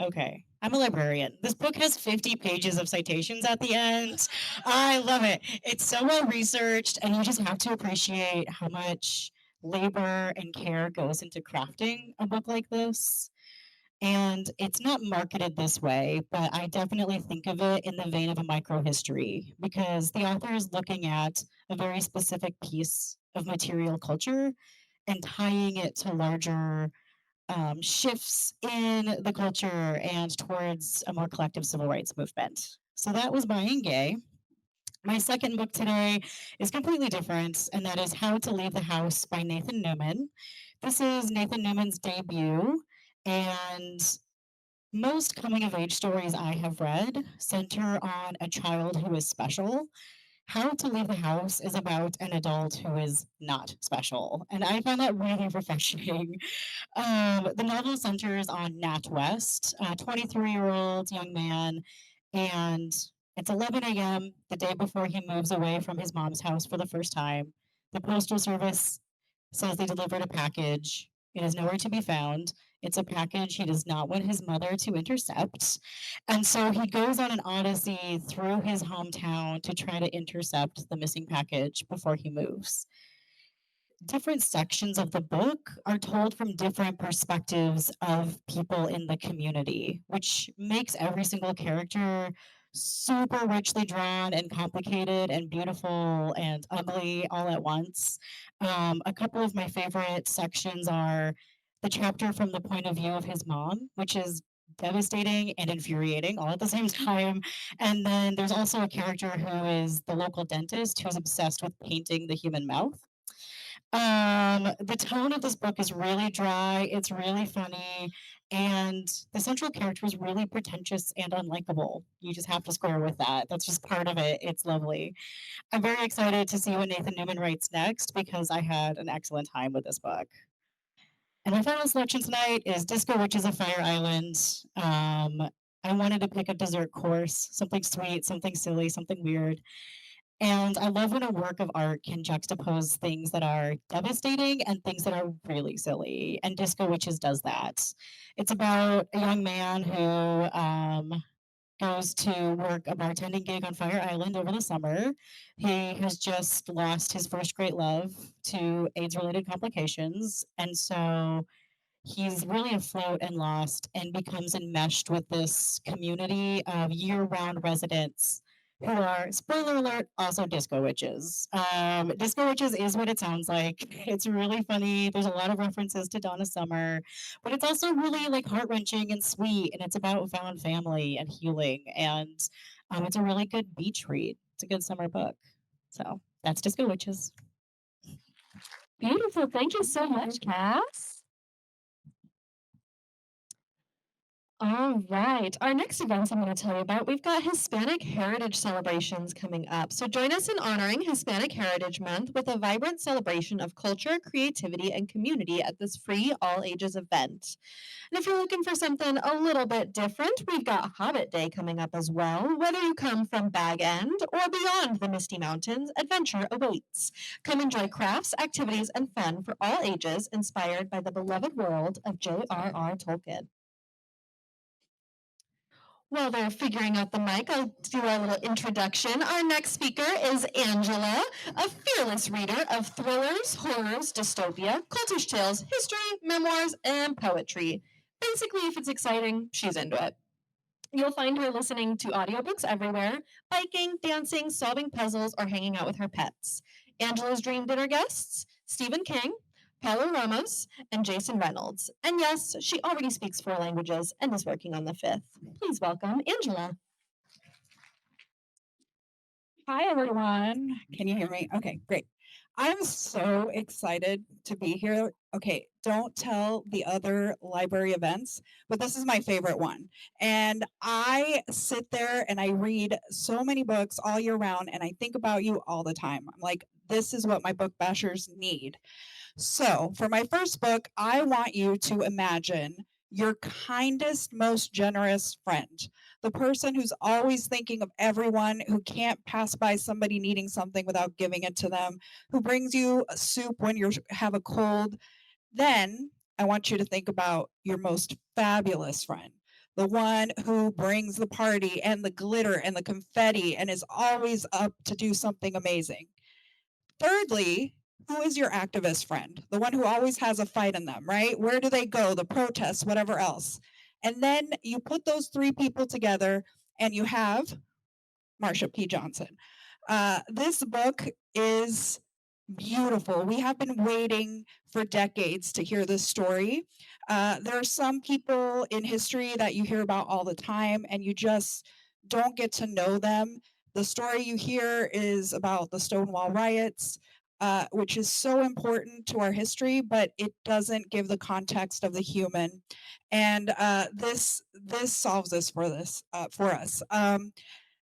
okay, I'm a librarian. This book has 50 pages of citations at the end. I love it. It's so well researched, and you just have to appreciate how much labor and care goes into crafting a book like this. And it's not marketed this way, but I definitely think of it in the vein of a microhistory because the author is looking at a very specific piece of material culture and tying it to larger shifts in the culture and towards a more collective civil rights movement. So that was Buying Gay. My second book today is completely different, and that is How to Leave the House by Nathan Newman. This is Nathan Newman's debut, and most coming of age stories I have read center on a child who is special. How to Leave the House is about an adult who is not special, and I found that really refreshing. The novel centers on Nat West, a 23-year-old young man, and it's 11 a.m. the day before he moves away from his mom's house for the first time. The Postal Service says they delivered a package. It is nowhere to be found. It's a package he does not want his mother to intercept. And so he goes on an odyssey through his hometown to try to intercept the missing package before he moves. Different sections of the book are told from different perspectives of people in the community, which makes every single character super richly drawn and complicated and beautiful and ugly all at once. A couple of my favorite sections are the chapter from the point of view of his mom, which is devastating and infuriating all at the same time. And then there's also a character who is the local dentist who's obsessed with painting the human mouth. The tone of this book is really dry, it's really funny, and the central character is really pretentious and unlikable. You just have to square with that. That's just part of it. It's lovely. I'm very excited to see what Nathan Newman writes next because I had an excellent time with this book. And my final selection tonight is Disco Witches of Fire Island. I wanted to pick a dessert course, something sweet, something silly, something weird. And I love when a work of art can juxtapose things that are devastating and things that are really silly. And Disco Witches does that. It's about a young man who goes to work a bartending gig on Fire Island over the summer. He has just lost his first great love to AIDS related complications. And so he's really afloat and lost and becomes enmeshed with this community of year-round residents who are, spoiler alert, also disco witches. Disco witches is what it sounds like. It's really funny. There's a lot of references to Donna Summer, but it's also really like heart-wrenching and sweet, and it's about found family and healing, and it's a really good beach read. It's a good summer book. So that's Disco Witches. Beautiful. Thank you so much, Cass. All right. Our next events I'm going to tell you about, we've got Hispanic Heritage celebrations coming up. So join us in honoring Hispanic Heritage Month with a vibrant celebration of culture, creativity, and community at this free all ages event. And if you're looking for something a little bit different, we've got Hobbit Day coming up as well. Whether you come from Bag End or beyond the Misty Mountains, adventure awaits. Come enjoy crafts, activities, and fun for all ages, inspired by the beloved world of J.R.R. Tolkien. While they're figuring out the mic, I'll do a little introduction. Our next speaker is Angela, a fearless reader of thrillers, horrors, dystopia, cultish tales, history, memoirs, and poetry. Basically, if it's exciting, she's into it. You'll find her listening to audiobooks everywhere, biking, dancing, solving puzzles, or hanging out with her pets. Angela's dream dinner guests, Stephen King, Paulo Ramos, and Jason Reynolds. And yes, she already speaks 4 languages and is working on the 5th. Please welcome Angela. Hi, everyone. Can you hear me? Okay, great. I'm so excited to be here. Okay, don't tell the other library events, but this is my favorite one. And I sit there and I read so many books all year round, and I think about you all the time. I'm like, this is what my book bashers need. So, for my first book, I want you to imagine your kindest, most generous friend, the person who's always thinking of everyone, who can't pass by somebody needing something without giving it to them, who brings you a soup when you have a cold. Then I want you to think about your most fabulous friend, the one who brings the party and the glitter and the confetti and is always up to do something amazing. Thirdly, who is your activist friend? The one who always has a fight in them, right? Where do they go? The protests, whatever else. And then you put those three people together and you have Marsha P. Johnson. This book is beautiful. We have been waiting for decades to hear this story. There are some people in history that you hear about all the time and you just don't get to know them. The story you hear is about the Stonewall riots, which is so important to our history, but it doesn't give the context of the human. And this solves this for us.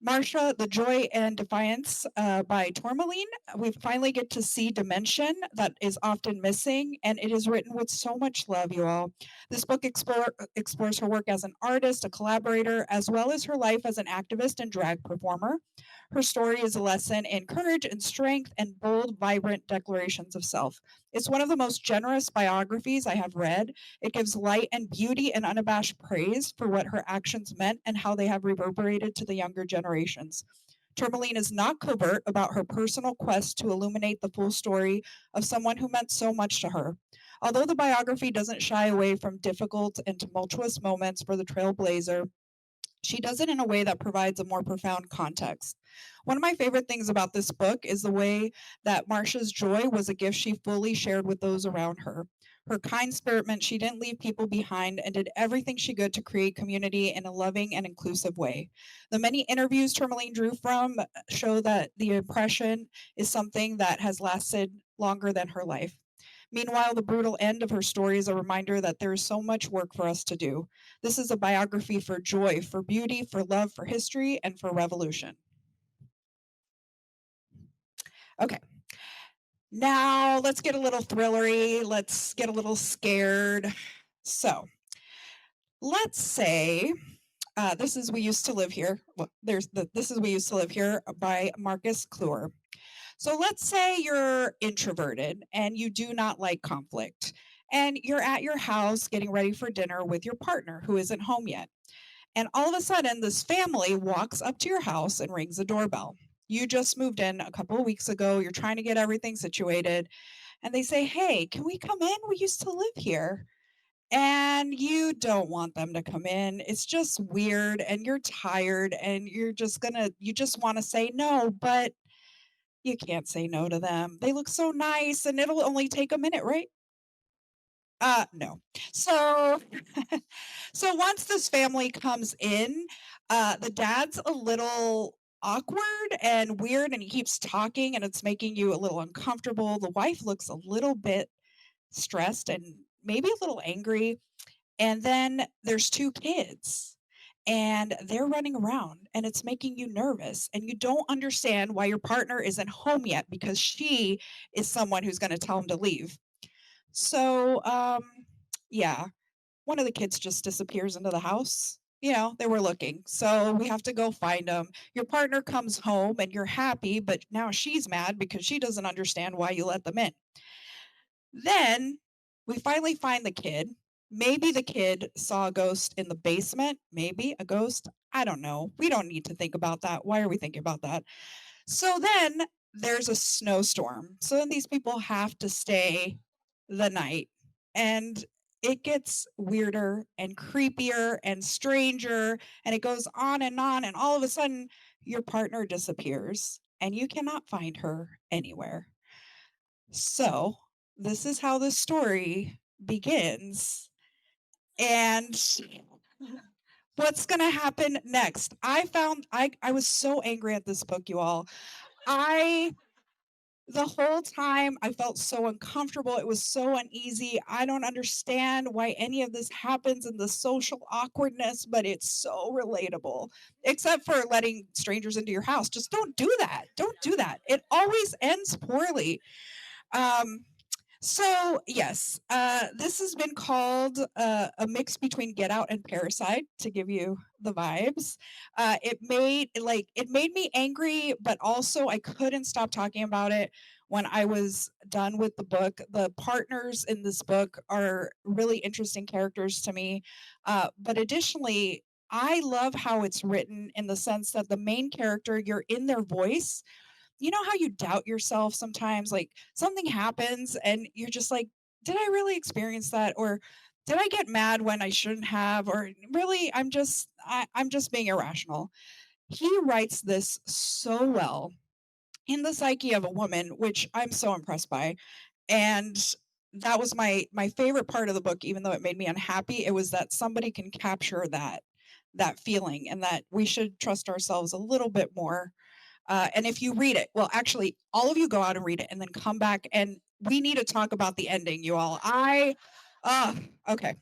Marsha, The Joy and Defiance by Tourmaline. We finally get to see dimension that is often missing, and it is written with so much love, you all. This book explores her work as an artist, a collaborator, as well as her life as an activist and drag performer. Her story is a lesson in courage and strength and bold, vibrant declarations of self. It's one of the most generous biographies I have read. It gives light and beauty and unabashed praise for what her actions meant and how they have reverberated to the younger generations. Tourmaline is not covert about her personal quest to illuminate the full story of someone who meant so much to her. Although the biography doesn't shy away from difficult and tumultuous moments for the trailblazer, she does it in a way that provides a more profound context. One of my favorite things about this book is the way that Marcia's joy was a gift she fully shared with those around her. Her kind spirit meant she didn't leave people behind and did everything she could to create community in a loving and inclusive way. The many interviews Tourmaline drew from show that the impression is something that has lasted longer than her life. Meanwhile, the brutal end of her story is a reminder that there is so much work for us to do. This is a biography for joy, for beauty, for love, for history, and for revolution. Okay. Now let's get a little thrillery. Let's get a little scared. So let's say this is We Used to Live Here. Well, This is We Used to Live Here by Marcus Kluwer. So let's say you're introverted and you do not like conflict, and you're at your house getting ready for dinner with your partner who isn't home yet. And all of a sudden, this family walks up to your house and rings the doorbell. You just moved in a couple of weeks ago, you're trying to get everything situated, and they say, "Hey, can we come in? We used to live here." And you don't want them to come in. It's just weird, and you're tired, and you just want to say no, but you can't say no to them. They look so nice and it'll only take a minute, right? No. So so once this family comes in, the dad's a little awkward and weird and he keeps talking and it's making you a little uncomfortable. The wife looks a little bit stressed and maybe a little angry. And then there's two kids and they're running around and it's making you nervous and you don't understand why your partner isn't home yet because she is someone who's going to tell him to leave. So, yeah, one of the kids just disappears into the house. You know, they were looking. So we have to go find them. Your partner comes home and you're happy, but now she's mad because she doesn't understand why you let them in. Then we finally find the kid. Maybe the kid saw a ghost in the basement. Maybe a ghost. I don't know. We don't need to think about that. Why are we thinking about that? So then there's a snowstorm. So then these people have to stay the night. And it gets weirder and creepier and stranger. And it goes on and on. And all of a sudden, your partner disappears and you cannot find her anywhere. So this is how the story begins. And what's going to happen next? I was so angry at this book, you all. I The whole time I felt so uncomfortable. It was so uneasy. I don't understand why any of this happens and the social awkwardness, but it's so relatable. Except for letting strangers into your house. Just don't do that. Don't do that. It always ends poorly. Um, so yes, this has been called a mix between Get Out and Parasite to give you the vibes. It made me angry, but also I couldn't stop talking about it when I was done with the book. The partners in this book are really interesting characters to me, but additionally. I love how it's written in the sense that the main character, you're in their voice. You know how you doubt yourself sometimes? Like something happens and you're just like, did I really experience that? Or did I get mad when I shouldn't have? Or really, I'm just being irrational. He writes this so well in the psyche of a woman, which I'm so impressed by. And that was my favorite part of the book, even though it made me unhappy. It was that somebody can capture that feeling and that we should trust ourselves a little bit more. And if you read it, well, actually, all of you go out and read it and then come back and we need to talk about the ending, you all. Okay.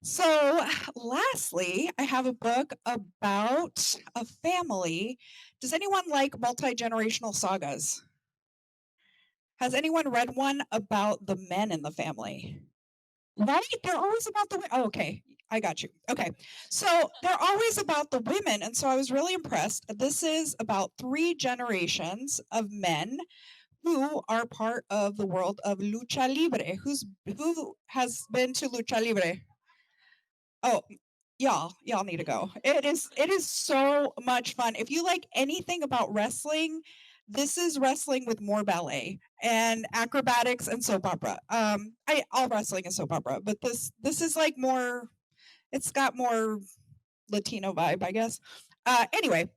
So, lastly, I have a book about a family. Does anyone like multi generational sagas? Has anyone read one about the men in the family? Right? They're always about the oh, okay. I got you. Okay. So they're always about the women. And so I was really impressed. This is about 3 generations of men who are part of the world of lucha libre. Who has been to lucha libre? Oh, y'all need to go. It is so much fun. If you like anything about wrestling, this is wrestling with more ballet and acrobatics and soap opera. All wrestling is soap opera, but this is like more. It's got more Latino vibe, I guess. Anyway,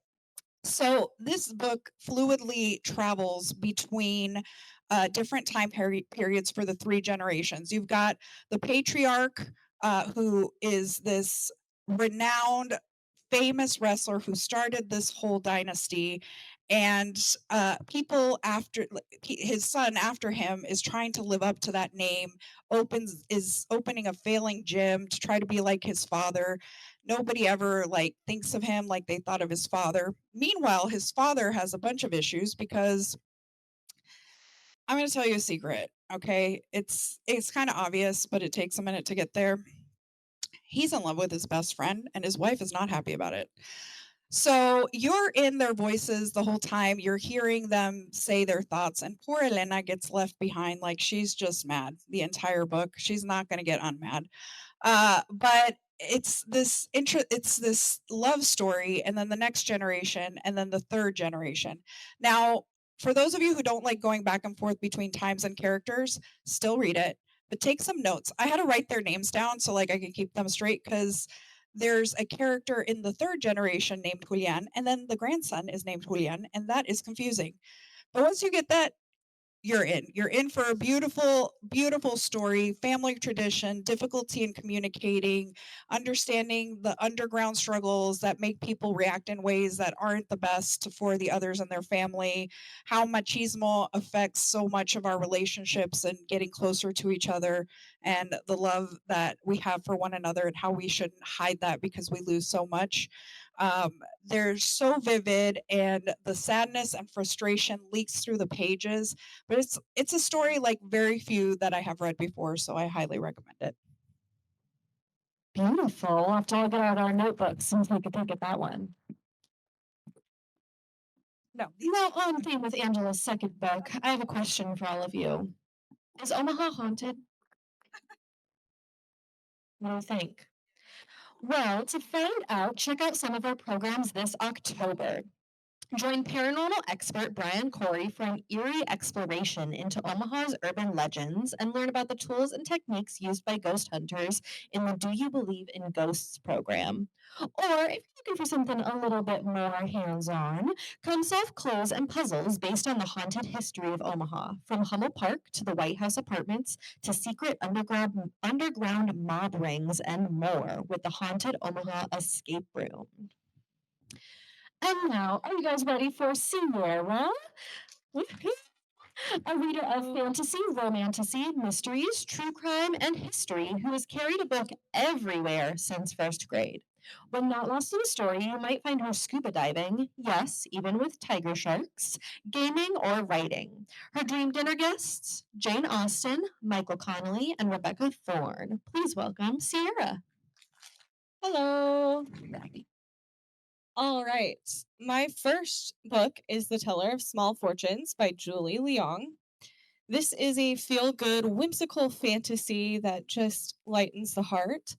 so this book fluidly travels between different periods for the 3 generations. You've got the patriarch, who is this renowned, famous wrestler who started this whole dynasty, and people after his son after him is trying to live up to that name. Is opening a failing gym to try to be like his father. Nobody ever like thinks of him like they thought of his father. Meanwhile, his father has a bunch of issues because I'm going to tell you a secret. Okay, it's kind of obvious, but it takes a minute to get there. He's in love with his best friend, and his wife is not happy about it. So you're in their voices the whole time. You're hearing them say their thoughts, and poor Elena gets left behind. Like she's just mad the entire book. She's not going to get unmad. But it's this love story, and then the next generation, and then the 3rd generation. Now, for those of you who don't like going back and forth between times and characters, still read it, but take some notes. I had to write their names down so like I could keep them straight because there's a character in the 3rd generation named Julian, and then the grandson is named Julian, and that is confusing. But once you get that, you're in. You're in for a beautiful, beautiful story, family tradition, difficulty in communicating, understanding the underground struggles that make people react in ways that aren't the best for the others in their family, how machismo affects so much of our relationships and getting closer to each other, and the love that we have for one another, and how we shouldn't hide that because we lose so much. They're so vivid, and the sadness and frustration leaks through the pages, but it's a story like very few that I have read before, so I highly recommend it. Beautiful. We'll have to all get out our notebooks and take a peek at that one. No. Now, on theme with Angela's second book, I have a question for all of you. Is Omaha haunted? What do you think? Well, to find out, check out some of our programs this October. Join paranormal expert Brian Corey for an eerie exploration into Omaha's urban legends and learn about the tools and techniques used by ghost hunters in the Do You Believe in Ghosts program. Or if you're looking for something a little bit more hands-on, come solve clues and puzzles based on the haunted history of Omaha, from Hummel Park to the White House Apartments to secret underground mob rings and more with the Haunted Omaha Escape Room. And now, are you guys ready for Sierra? Woohoo! A reader of fantasy, romantasy, mysteries, true crime, and history who has carried a book everywhere since first grade. When not lost in a story, you might find her scuba diving, yes, even with tiger sharks, gaming, or writing. Her dream dinner guests, Jane Austen, Michael Connolly, and Rebecca Thorne. Please welcome Sierra. Hello. All right. My first book is The Teller of Small Fortunes by Julie Leong. This is a feel good, whimsical fantasy that just lightens the heart.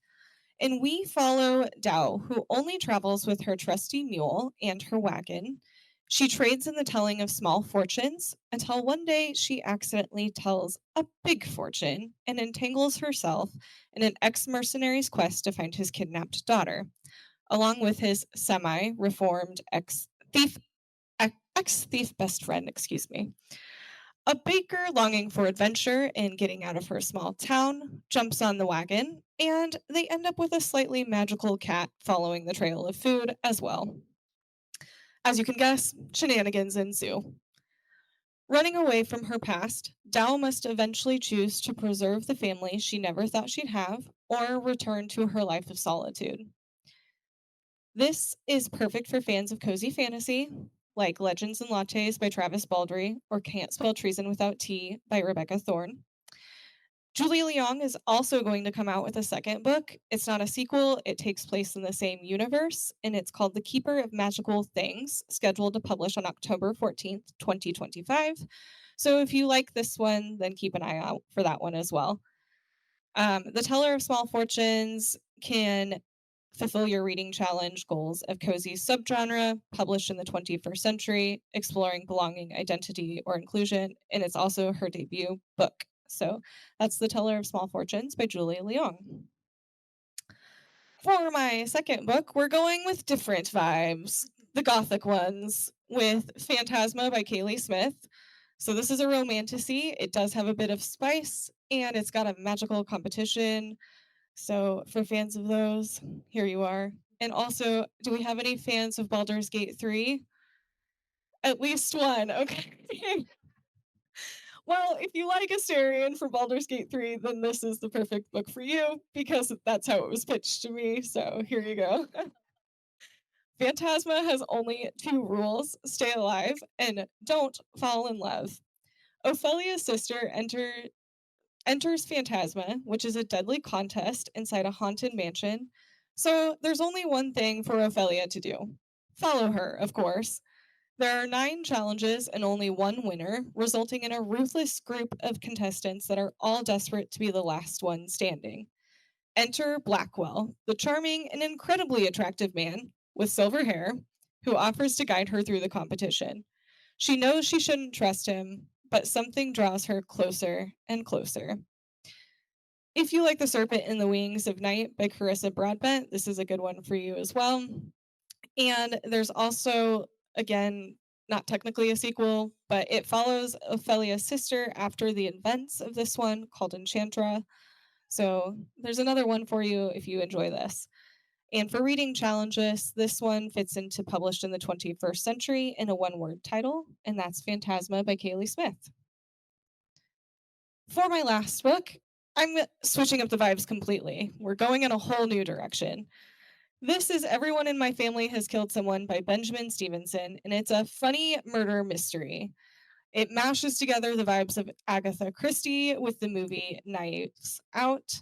And we follow Dao, who only travels with her trusty mule and her wagon. She trades in the telling of small fortunes until one day she accidentally tells a big fortune and entangles herself in an ex mercenary's quest to find his kidnapped daughter, along with his semi reformed ex thief best friend, excuse me. A baker longing for adventure and getting out of her small town jumps on the wagon, and they end up with a slightly magical cat following the trail of food as well. As you can guess, shenanigans ensue. Running away from her past, Dao must eventually choose to preserve the family she never thought she'd have or return to her life of solitude. This is perfect for fans of cozy fantasy, like Legends and Lattes by Travis Baldree or Can't Spell Treason Without Tea by Rebecca Thorne. Julie Leong is also going to come out with a second book. It's not a sequel, it takes place in the same universe, and it's called The Keeper of Magical Things, scheduled to publish on October 14th, 2025. So if you like this one, then keep an eye out for that one as well. The Teller of Small Fortunes can fulfill your reading challenge goals of cozy subgenre, published in the 21st century, exploring belonging, identity, or inclusion, and it's also her debut book. So that's The Teller of Small Fortunes by Julie Leong. For my second book, we're going with different vibes, the gothic ones, with Phantasma by Kaylee Smith. So this is a romantasy. It does have a bit of spice, and it's got a magical competition. So for fans of those, here you are. And also, do we have any fans of Baldur's Gate 3? At least one, okay. Well, if you like Astarion for Baldur's Gate 3, then this is the perfect book for you because that's how it was pitched to me. So here you go. Phantasma has only two rules: stay alive and don't fall in love. Ophelia's sister enters Phantasma, which is a deadly contest inside a haunted mansion. So there's only one thing for Ophelia to do: follow her, of course. There are 9 challenges and only one winner, resulting in a ruthless group of contestants that are all desperate to be the last one standing. Enter Blackwell, the charming and incredibly attractive man with silver hair who offers to guide her through the competition. She knows she shouldn't trust him, but something draws her closer and closer. If you like The Serpent in the Wings of Night by Carissa Broadbent, this is a good one for you as well. And there's also, again, not technically a sequel, but it follows Ophelia's sister after the events of this one, called Enchantra. So there's another one for you if you enjoy this. And for reading challenges, this one fits into published in the 21st century in a one-word title, and that's Phantasma by Kaylee Smith. For my last book, I'm switching up the vibes completely. We're going in a whole new direction. This is Everyone in My Family Has Killed Someone by Benjamin Stevenson, and it's a funny murder mystery. It mashes together the vibes of Agatha Christie with the movie Knives Out.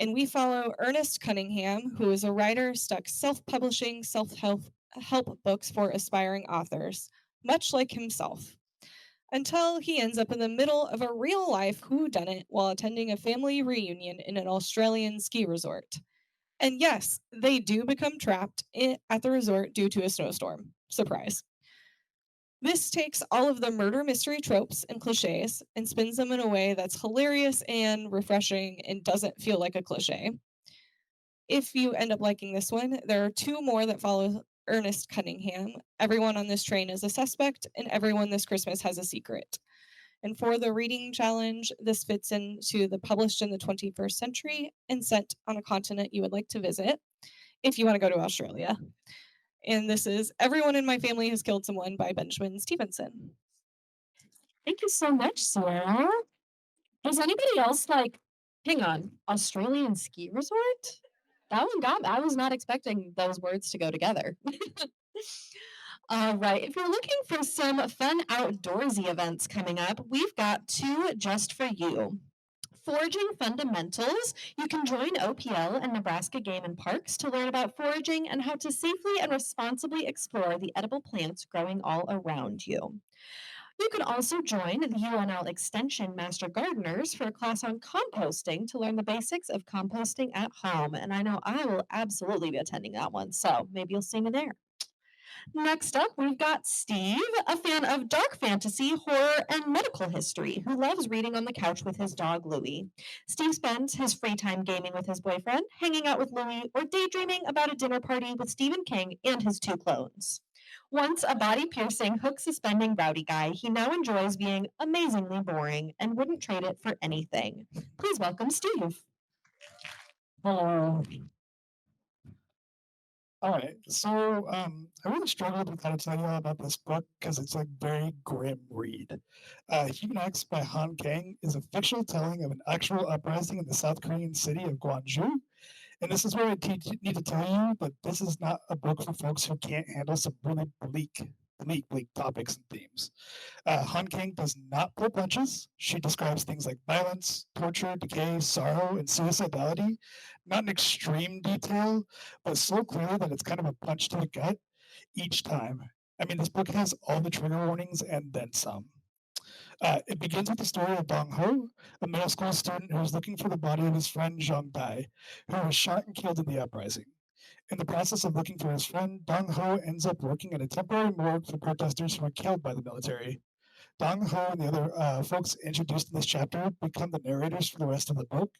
And we follow Ernest Cunningham, who is a writer stuck self-publishing self-help books for aspiring authors, much like himself, until he ends up in the middle of a real-life whodunit while attending a family reunion in an Australian ski resort. And yes, they do become trapped at the resort due to a snowstorm. Surprise. This takes all of the murder mystery tropes and cliches and spins them in a way that's hilarious and refreshing and doesn't feel like a cliche. If you end up liking this one, there are 2 more that follow Ernest Cunningham. Everyone on this train is a suspect, and everyone this Christmas has a secret. And for the reading challenge, this fits into the published in the 21st century and set on a continent you would like to visit if you want to go to Australia. And this is Everyone in My Family Has Killed Someone by Benjamin Stevenson. Thank you so much, Sarah. Does anybody else like, hang on, Australian ski resort? That one got me. I was not expecting those words to go together. All right. If you're looking for some fun outdoorsy events coming up, we've got two just for you. Foraging Fundamentals. You can join OPL and Nebraska Game and Parks to learn about foraging and how to safely and responsibly explore the edible plants growing all around you. You can also join the UNL Extension Master Gardeners for a class on composting to learn the basics of composting at home. And I know I will absolutely be attending that one, so maybe you'll see me there. Next up, we've got Steve, a fan of dark fantasy, horror, and medical history, who loves reading on the couch with his dog Louie. Steve spends his free time gaming with his boyfriend, hanging out with Louie, or daydreaming about a dinner party with Stephen King and his two clones. Once a body piercing, hook suspending rowdy guy, he now enjoys being amazingly boring and wouldn't trade it for anything. Please welcome Steve. Hello. All right, so I really struggled with how to tell you all about this book because it's a very grim read. Human X by Han Kang is a fictional telling of an actual uprising in the South Korean city of Gwangju. And this is where I need to tell you that this is not a book for folks who can't handle some really bleak topics and themes. Han Kang does not pull punches. She describes things like violence, torture, decay, sorrow, and suicidality, not in extreme detail, but so clearly that it's kind of a punch to the gut each time. I mean, this book has all the trigger warnings and then some. It begins with the story of Dong Ho, a middle school student who is looking for the body of his friend Zhang Dai, who was shot and killed in the uprising. In the process of looking for his friend, Dong Ho ends up working at a temporary morgue for protesters who were killed by the military. Dong Ho and the other folks introduced in this chapter become the narrators for the rest of the book.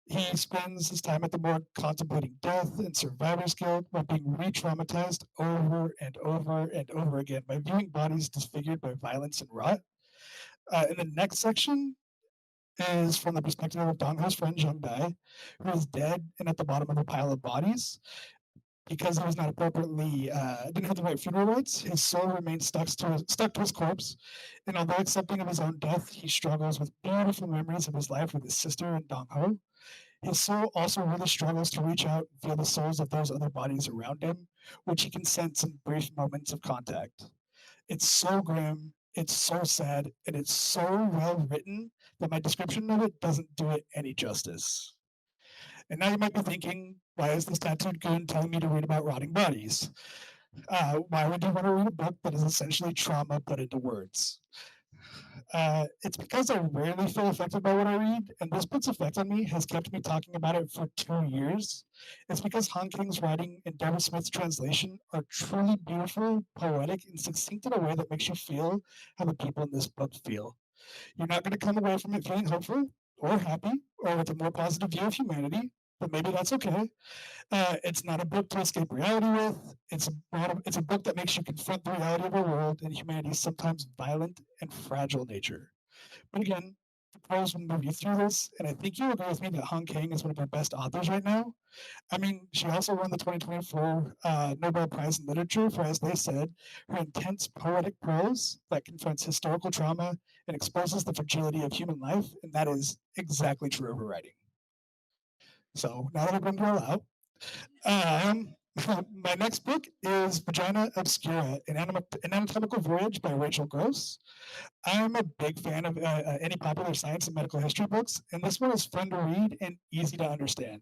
He spends his time at the morgue contemplating death and survivor's guilt while being re-traumatized over and over and over again by viewing bodies disfigured by violence and rot. In the next section is from the perspective of Dong Ho's friend Zhang Dai, who is dead and at the bottom of a pile of bodies. Because he was not appropriately, didn't have the right funeral rites, his soul remains stuck to his corpse. And although accepting of his own death, he struggles with beautiful memories of his life with his sister and Dong Ho. His soul also really struggles to reach out and feel the souls of those other bodies around him, which he can sense in brief moments of contact. It's so grim, it's so sad, and it's so well written that my description of it doesn't do it any justice. And now you might be thinking, why is this tattooed goon telling me to read about rotting bodies? Why would you want to read a book that is essentially trauma put into words? It's because I rarely feel affected by what I read, and this book's effect on me has kept me talking about it for 2 years. It's because Han King's writing and Deborah Smith's translation are truly beautiful, poetic, and succinct in a way that makes you feel how the people in this book feel. You're not going to come away from it feeling hopeful or happy or with a more positive view of humanity, but maybe that's okay. It's not a book to escape reality with. It's a book that makes you confront the reality of our world and humanity's sometimes violent and fragile nature. But again, the prose will move you through this, and I think you'll agree with me that Han Kang is one of our best authors right now. I mean, she also won the 2024 Nobel Prize in Literature for, as they said, her intense poetic prose that confronts historical trauma and exposes the fragility of human life, and that is exactly true of her writing. So now that I've been all out, my next book is Vagina Obscura, an anatomical voyage by Rachel Gross. I'm a big fan of any popular science and medical history books, and this one is fun to read and easy to understand.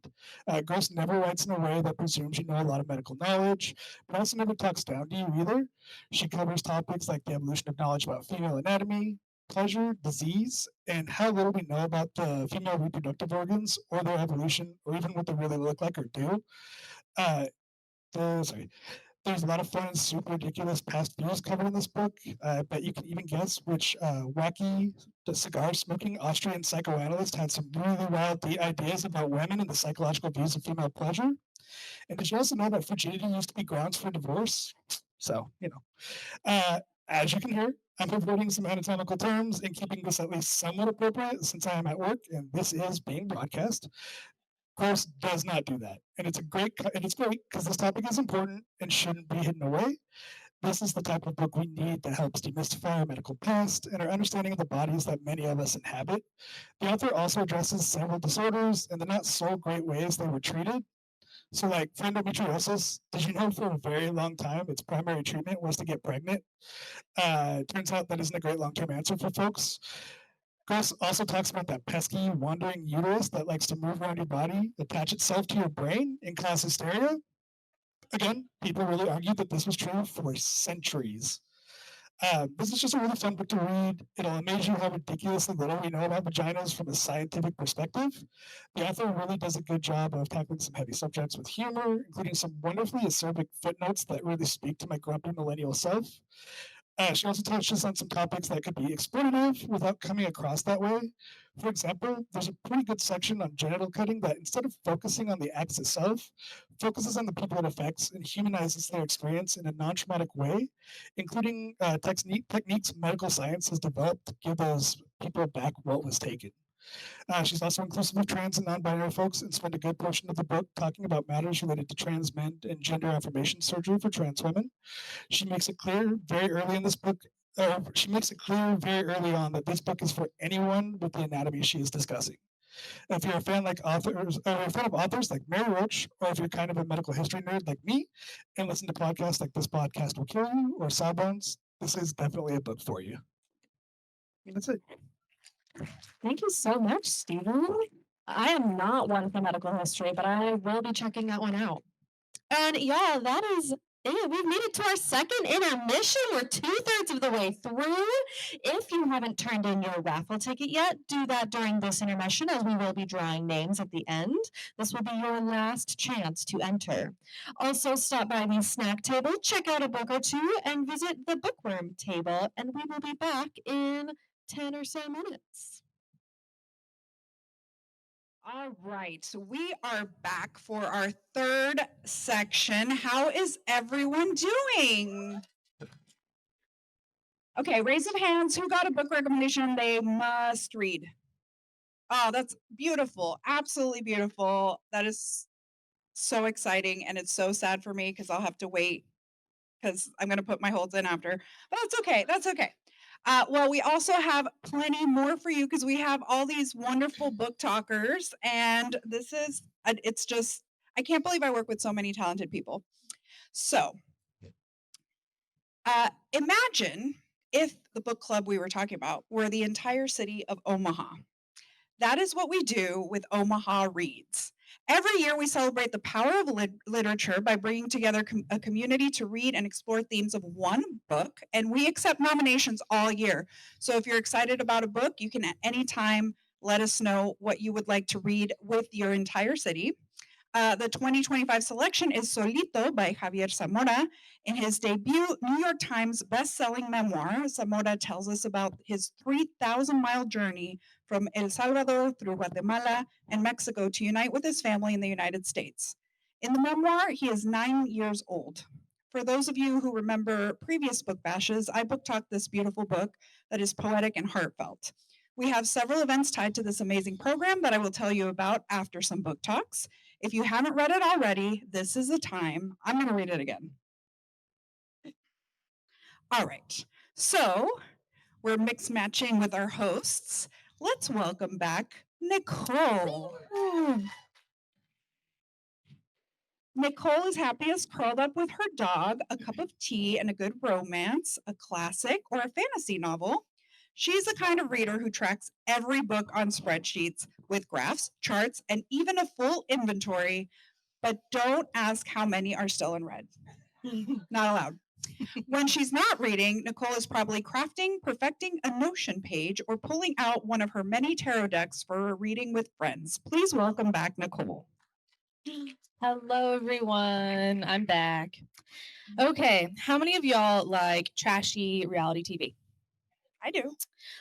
Gross never writes in a way that presumes you know a lot of medical knowledge, but also never talks down to you either. She covers topics like the evolution of knowledge about female anatomy, pleasure, disease, and how little we know about the female reproductive organs or their evolution, or even what they really look like or do. There's a lot of fun and super ridiculous past views covered in this book. I bet you can even guess which wacky cigar smoking Austrian psychoanalyst had some really wild ideas about women and the psychological views of female pleasure. And did you also know that frigidity used to be grounds for divorce? So, as you can hear, I'm avoiding some anatomical terms and keeping this at least somewhat appropriate since I am at work and this is being broadcast. Gross does not do that, and it's great because this topic is important and shouldn't be hidden away. This is the type of book we need that helps demystify our medical past and our understanding of the bodies that many of us inhabit. The author also addresses several disorders and the not so great ways they were treated. So, like for endometriosis, did you know for a very long time its primary treatment was to get pregnant? Turns out that isn't a great long-term answer for folks. Gross also talks about that pesky wandering uterus that likes to move around your body, attach itself to your brain, and cause hysteria. Again, people really argued that this was true for centuries. This is just a really fun book to read. It'll amaze you how ridiculously little we know about vaginas from a scientific perspective. The author really does a good job of tackling some heavy subjects with humor, including some wonderfully acerbic footnotes that really speak to my grumpy millennial self. She also touches on some topics that could be exploitative without coming across that way. For example, there's a pretty good section on genital cutting that, instead of focusing on the acts itself, focuses on the people it affects and humanizes their experience in a non-traumatic way, including techniques medical science has developed to give those people back what was taken. She's also inclusive of trans and non-binary folks and spent a good portion of the book talking about matters related to trans men and gender affirmation surgery for trans women. She makes it clear very early in this book, she makes it clear very early on that this book is for anyone with the anatomy she is discussing. If you're a fan like authors, or a fan of authors like Mary Roach, or if you're kind of a medical history nerd like me, and listen to podcasts like This Podcast Will Kill You or Sawbones, this is definitely a book for you. And that's it. Thank you so much, Stephen. I am not one for medical history, but I will be checking that one out. And yeah, that is it. We've made it to our second intermission. We're 2/3 of the way through. If you haven't turned in your raffle ticket yet, do that during this intermission, as we will be drawing names at the end. This will be your last chance to enter. Also, stop by the snack table, check out a book or two, and visit the bookworm table. And we will be back in 10 or so minutes. All right, so we are back for our third section. How is everyone doing? Okay, raise of hands. Who got a book recommendation they must read? Oh, that's beautiful. Absolutely beautiful. That is so exciting. And it's so sad for me because I'll have to wait because I'm going to put my holds in after. But that's okay. That's okay. Well, we also have plenty more for you because we have all these wonderful book talkers. And this is, it's just, I can't believe I work with so many talented people. So imagine if the book club we were talking about were the entire city of Omaha. That is what we do with Omaha Reads. Every year, we celebrate the power of literature by bringing together a community to read and explore themes of one book, and we accept nominations all year. So if you're excited about a book, you can at any time let us know what you would like to read with your entire city. The 2025 selection is Solito by Javier Zamora. In his debut New York Times best-selling memoir, Zamora tells us about his 3,000-mile journey from El Salvador through Guatemala and Mexico to unite with his family in the United States. In the memoir, he is 9 years old. For those of you who remember previous book bashes, I book talked this beautiful book that is poetic and heartfelt. We have several events tied to this amazing program that I will tell you about after some book talks. If you haven't read it already, this is the time. I'm going to read it again. All right. So we're mix matching with our hosts. Let's welcome back Nicole. Nicole is happiest curled up with her dog, a cup of tea, and a good romance, a classic, or a fantasy novel. She's the kind of reader who tracks every book on spreadsheets with graphs, charts, and even a full inventory. But don't ask how many are still in red. Not allowed. When she's not reading, Nicole is probably crafting, perfecting a Notion page, or pulling out one of her many tarot decks for a reading with friends. Please welcome back Nicole. Hello, everyone. I'm back. Okay, how many of y'all like trashy reality TV? I do.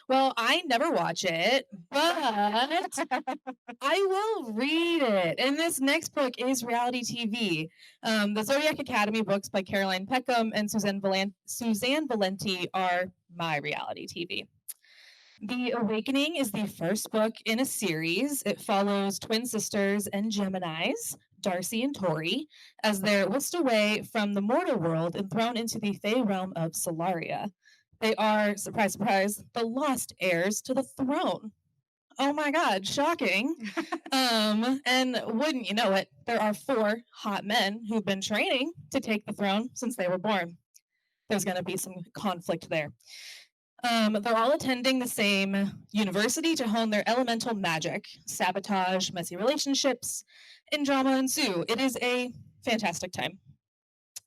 Well, I never watch it, but I will read it. And this next book is reality TV. The Zodiac Academy books by Caroline Peckham and Suzanne Valenti are my reality TV. The Awakening is the first book in a series. It follows twin sisters and Geminis, Darcy and Tori, as they're whisked away from the mortal world and thrown into the Fey realm of Solaria. They are, surprise, surprise, the lost heirs to the throne. Oh my God, shocking. And wouldn't you know it, there are 4 hot men who've been training to take the throne since they were born. There's going to be some conflict there. They're all attending the same university to hone their elemental magic. Sabotage, messy relationships, and drama ensue. It is a fantastic time.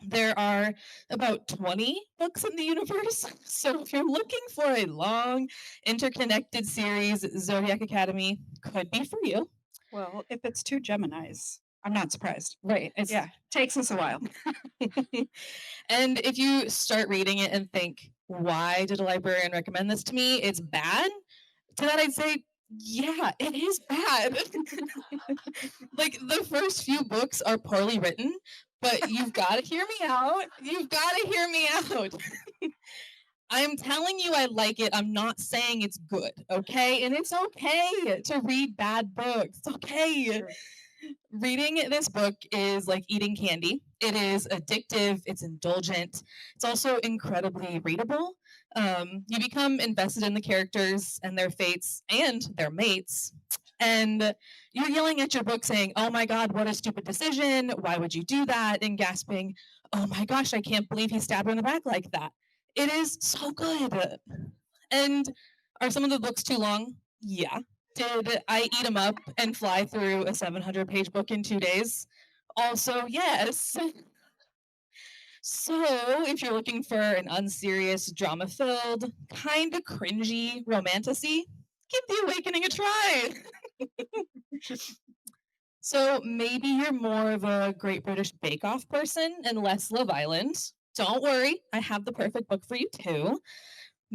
There are about 20 books in the universe. So if you're looking for a long, interconnected series, Zodiac Academy could be for you. Well, if it's 2 Geminis, I'm not surprised. Right. Yeah, takes us a while. And if you start reading it and think, why did a librarian recommend this to me? It's bad. To that, I'd say, yeah, it is bad. Like the first few books are poorly written, but you've got to hear me out. You've got to hear me out. I'm telling you I like it. I'm not saying it's good, okay? And it's okay to read bad books. It's okay. Sure. Reading this book is like eating candy. It is addictive, it's indulgent, it's also incredibly readable. You become invested in the characters and their fates and their mates. And you're yelling at your book saying, oh my God, what a stupid decision. Why would you do that? And gasping, oh my gosh, I can't believe he stabbed her in the back like that. It is so good. And are some of the books too long? Yeah. Did I eat them up and fly through a 700-page book in 2 days? Also, yes. So, if you're looking for an unserious, drama-filled, kind of cringy romantasy, give The Awakening a try. So maybe you're more of a Great British Bake Off person and less Love Island. Don't worry, I have the perfect book for you too.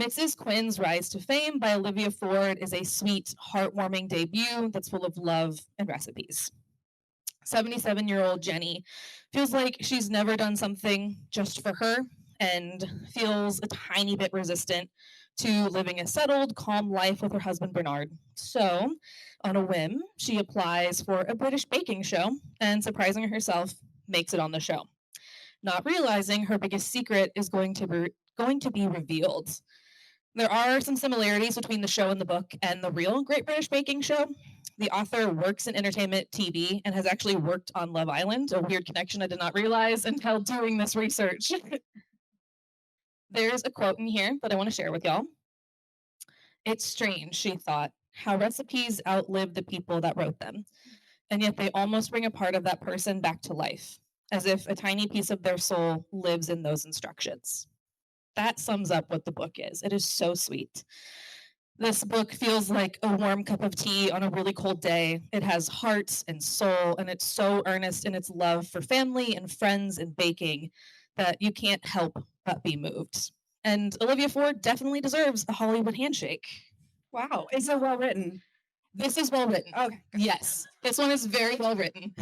Mrs. Quinn's Rise to Fame by Olivia Ford is a sweet, heartwarming debut that's full of love and recipes. 77-year-old Jenny feels like she's never done something just for her and feels a tiny bit resistant to living a settled, calm life with her husband Bernard. So, on a whim, she applies for a British baking show and, surprising herself, makes it on the show. Not realizing her biggest secret is going to be revealed. There are some similarities between the show and the book and the real Great British Baking Show. The author works in entertainment TV and has actually worked on Love Island, a weird connection I did not realize until doing this research. There's a quote in here that I want to share with y'all. It's strange, she thought, how recipes outlive the people that wrote them, and yet they almost bring a part of that person back to life, as if a tiny piece of their soul lives in those instructions. That sums up what the book is. It is so sweet. This book feels like a warm cup of tea on a really cold day. It has heart and soul, and it's so earnest in its love for family and friends and baking that you can't help but be moved. And Olivia Ford definitely deserves a Hollywood handshake. Wow, is it well written? This is well written. Okay. Yes, this one is very well written.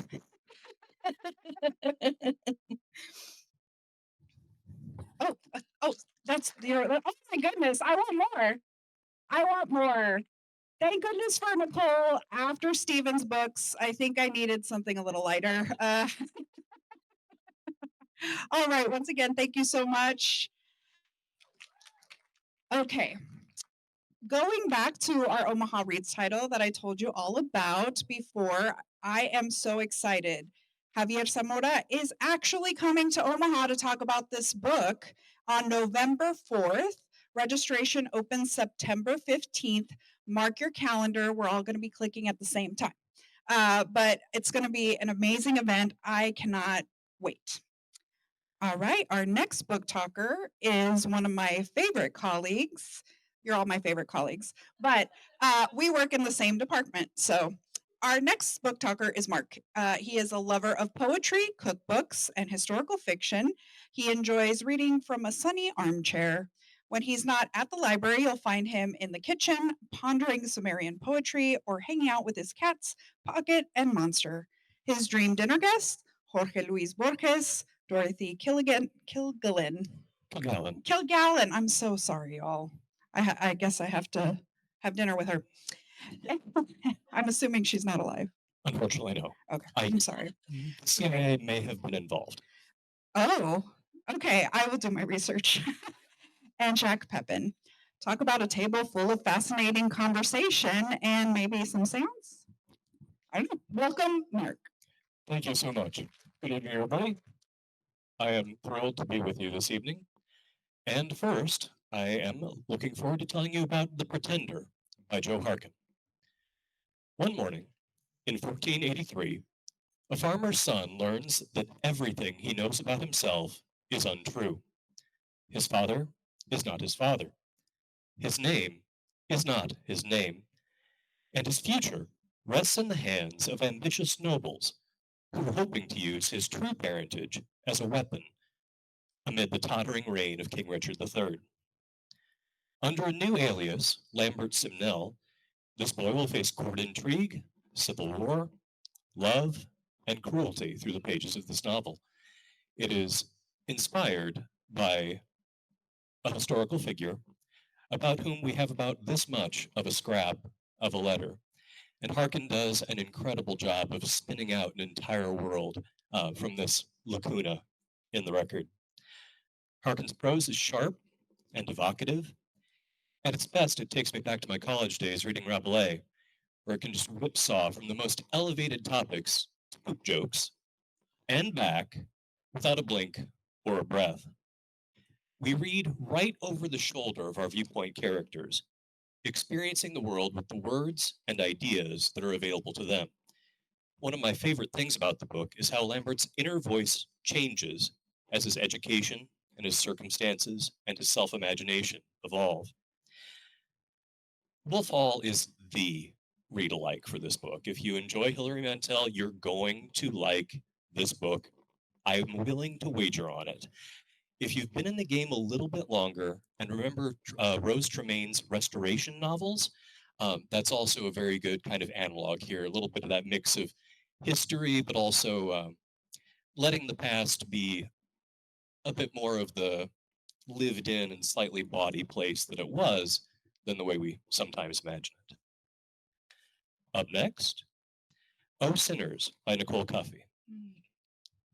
Oh, that's your. Oh my goodness, I want more. I want more. Thank goodness for Nicole. After Stephen's books, I think I needed something a little lighter. All right, once again, thank you so much. Okay. Going back to our Omaha Reads title that I told you all about before, I am so excited. Javier Zamora is actually coming to Omaha to talk about this book on November 4th. Registration opens September 15th. Mark your calendar. We're all going to be clicking at the same time. But it's going to be an amazing event. I cannot wait. All right, our next book talker is one of my favorite colleagues. You're all my favorite colleagues, but we work in the same department. So our next book talker is Mark. He is a lover of poetry, cookbooks, and historical fiction. He enjoys reading from a sunny armchair. When he's not at the library, you'll find him in the kitchen, pondering Sumerian poetry or hanging out with his cats, Pocket and Monster. His dream dinner guest, Jorge Luis Borges, Dorothy Kilgallen. I'm so sorry, y'all. I guess I have to have dinner with her. I'm assuming she's not alive. Unfortunately, no. Okay, I- I'm sorry. The CIA may have been involved. Oh, okay. I will do my research. And Jack Pepin. Talk about a table full of fascinating conversation and maybe some sounds. I don't know. Welcome, Mark. Thank you so much. Good evening, everybody. I am thrilled to be with you this evening. And first, I am looking forward to telling you about The Pretender by Joe Harkin. One morning, in 1483, a farmer's son learns that everything he knows about himself is untrue. His father is not his father. His name is not his name. And his future rests in the hands of ambitious nobles who are hoping to use his true parentage as a weapon amid the tottering reign of King Richard III. Under a new alias, Lambert Simnel, this boy will face court intrigue, civil war, love, and cruelty through the pages of this novel. It is inspired by a historical figure about whom we have about this much of a scrap of a letter. And Harkin does an incredible job of spinning out an entire world from this lacuna in the record. Harkin's prose is sharp and evocative. At its best, it takes me back to my college days reading Rabelais, where it can just whipsaw from the most elevated topics to poop jokes and back without a blink or a breath. We read right over the shoulder of our viewpoint characters, experiencing the world with the words and ideas that are available to them. One of my favorite things about the book is how Lambert's inner voice changes as his education and his circumstances and his self-imagination evolve. Wolf Hall is the read-alike for this book. If you enjoy Hilary Mantel, you're going to like this book. I'm willing to wager on it. If you've been in the game a little bit longer and remember Rose Tremaine's restoration novels, that's also a very good kind of analog here. A little bit of that mix of history, but also letting the past be a bit more of the lived in and slightly bawdy place that it was than the way we sometimes imagine it. Up next, Oh Sinners by Nicole Cuffey.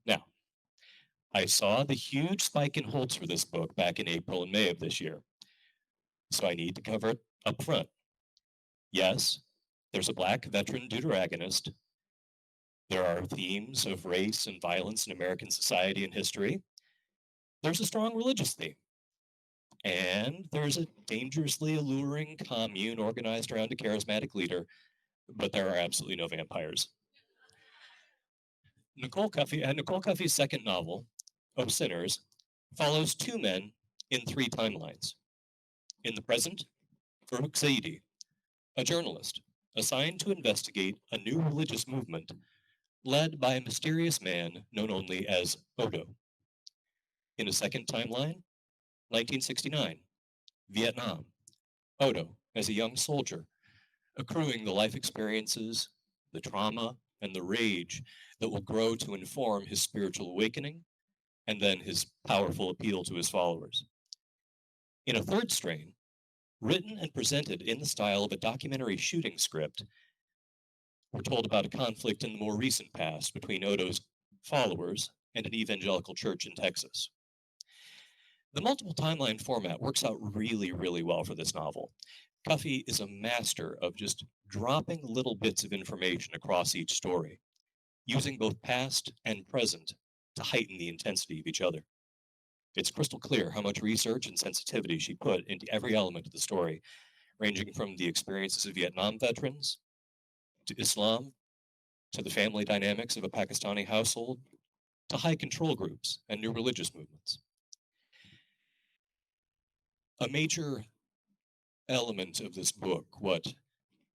Now, I saw the huge spike in holds for this book back in April and May of this year, so I need to cover it up front. Yes, there's a Black veteran deuteragonist. There are themes of race and violence in American society and history. There's a strong religious theme. And there's a dangerously alluring commune organized around a charismatic leader, but there are absolutely no vampires. Nicole Cuffey's second novel, Oh Sinners, follows two men in three timelines. In the present, Farouk Saidi, a journalist assigned to investigate a new religious movement led by a mysterious man known only as Odo. In a second timeline, 1969, Vietnam, Odo as a young soldier, accruing the life experiences, the trauma, and the rage that will grow to inform his spiritual awakening and then his powerful appeal to his followers. In a third strain, written and presented in the style of a documentary shooting script, we're told about a conflict in the more recent past between Odo's followers and an evangelical church in Texas. The multiple timeline format works out really, really well for this novel. Cuffey is a master of just dropping little bits of information across each story, using both past and present to heighten the intensity of each other. It's crystal clear how much research and sensitivity she put into every element of the story, ranging from the experiences of Vietnam veterans, to Islam, to the family dynamics of a Pakistani household, to high control groups and new religious movements. A major element of this book, what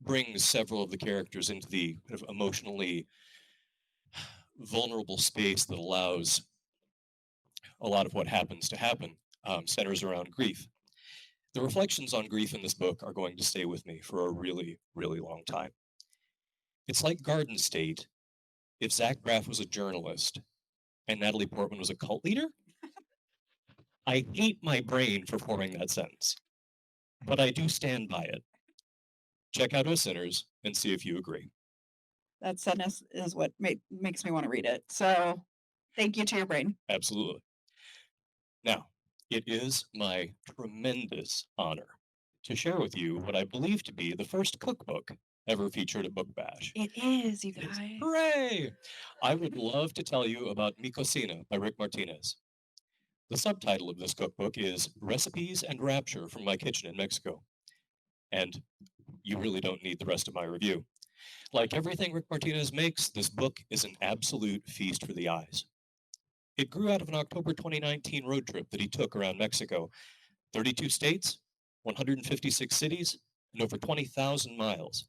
brings several of the characters into the kind of emotionally vulnerable space that allows a lot of what happens to happen, centers around grief. The reflections on grief in this book are going to stay with me for a really, really long time. It's like Garden State if Zach Braff was a journalist and Natalie Portman was a cult leader. I hate my brain for forming that sentence, but I do stand by it. Check out Oh Sinners and see if you agree. That sentence is what makes me want to read it. So thank you to your brain. Absolutely. Now, it is my tremendous honor to share with you what I believe to be the first cookbook ever featured at Book Bash. It is, you It is. guys. Hooray! I would love to tell you about Mi Cocina by Rick Martinez. The subtitle of this cookbook is Recipes and Rapture from My Kitchen in Mexico. And you really don't need the rest of my review. Like everything Rick Martinez makes, this book is an absolute feast for the eyes. It grew out of an October 2019 road trip that he took around Mexico, 32 states, 156 cities, and over 20,000 miles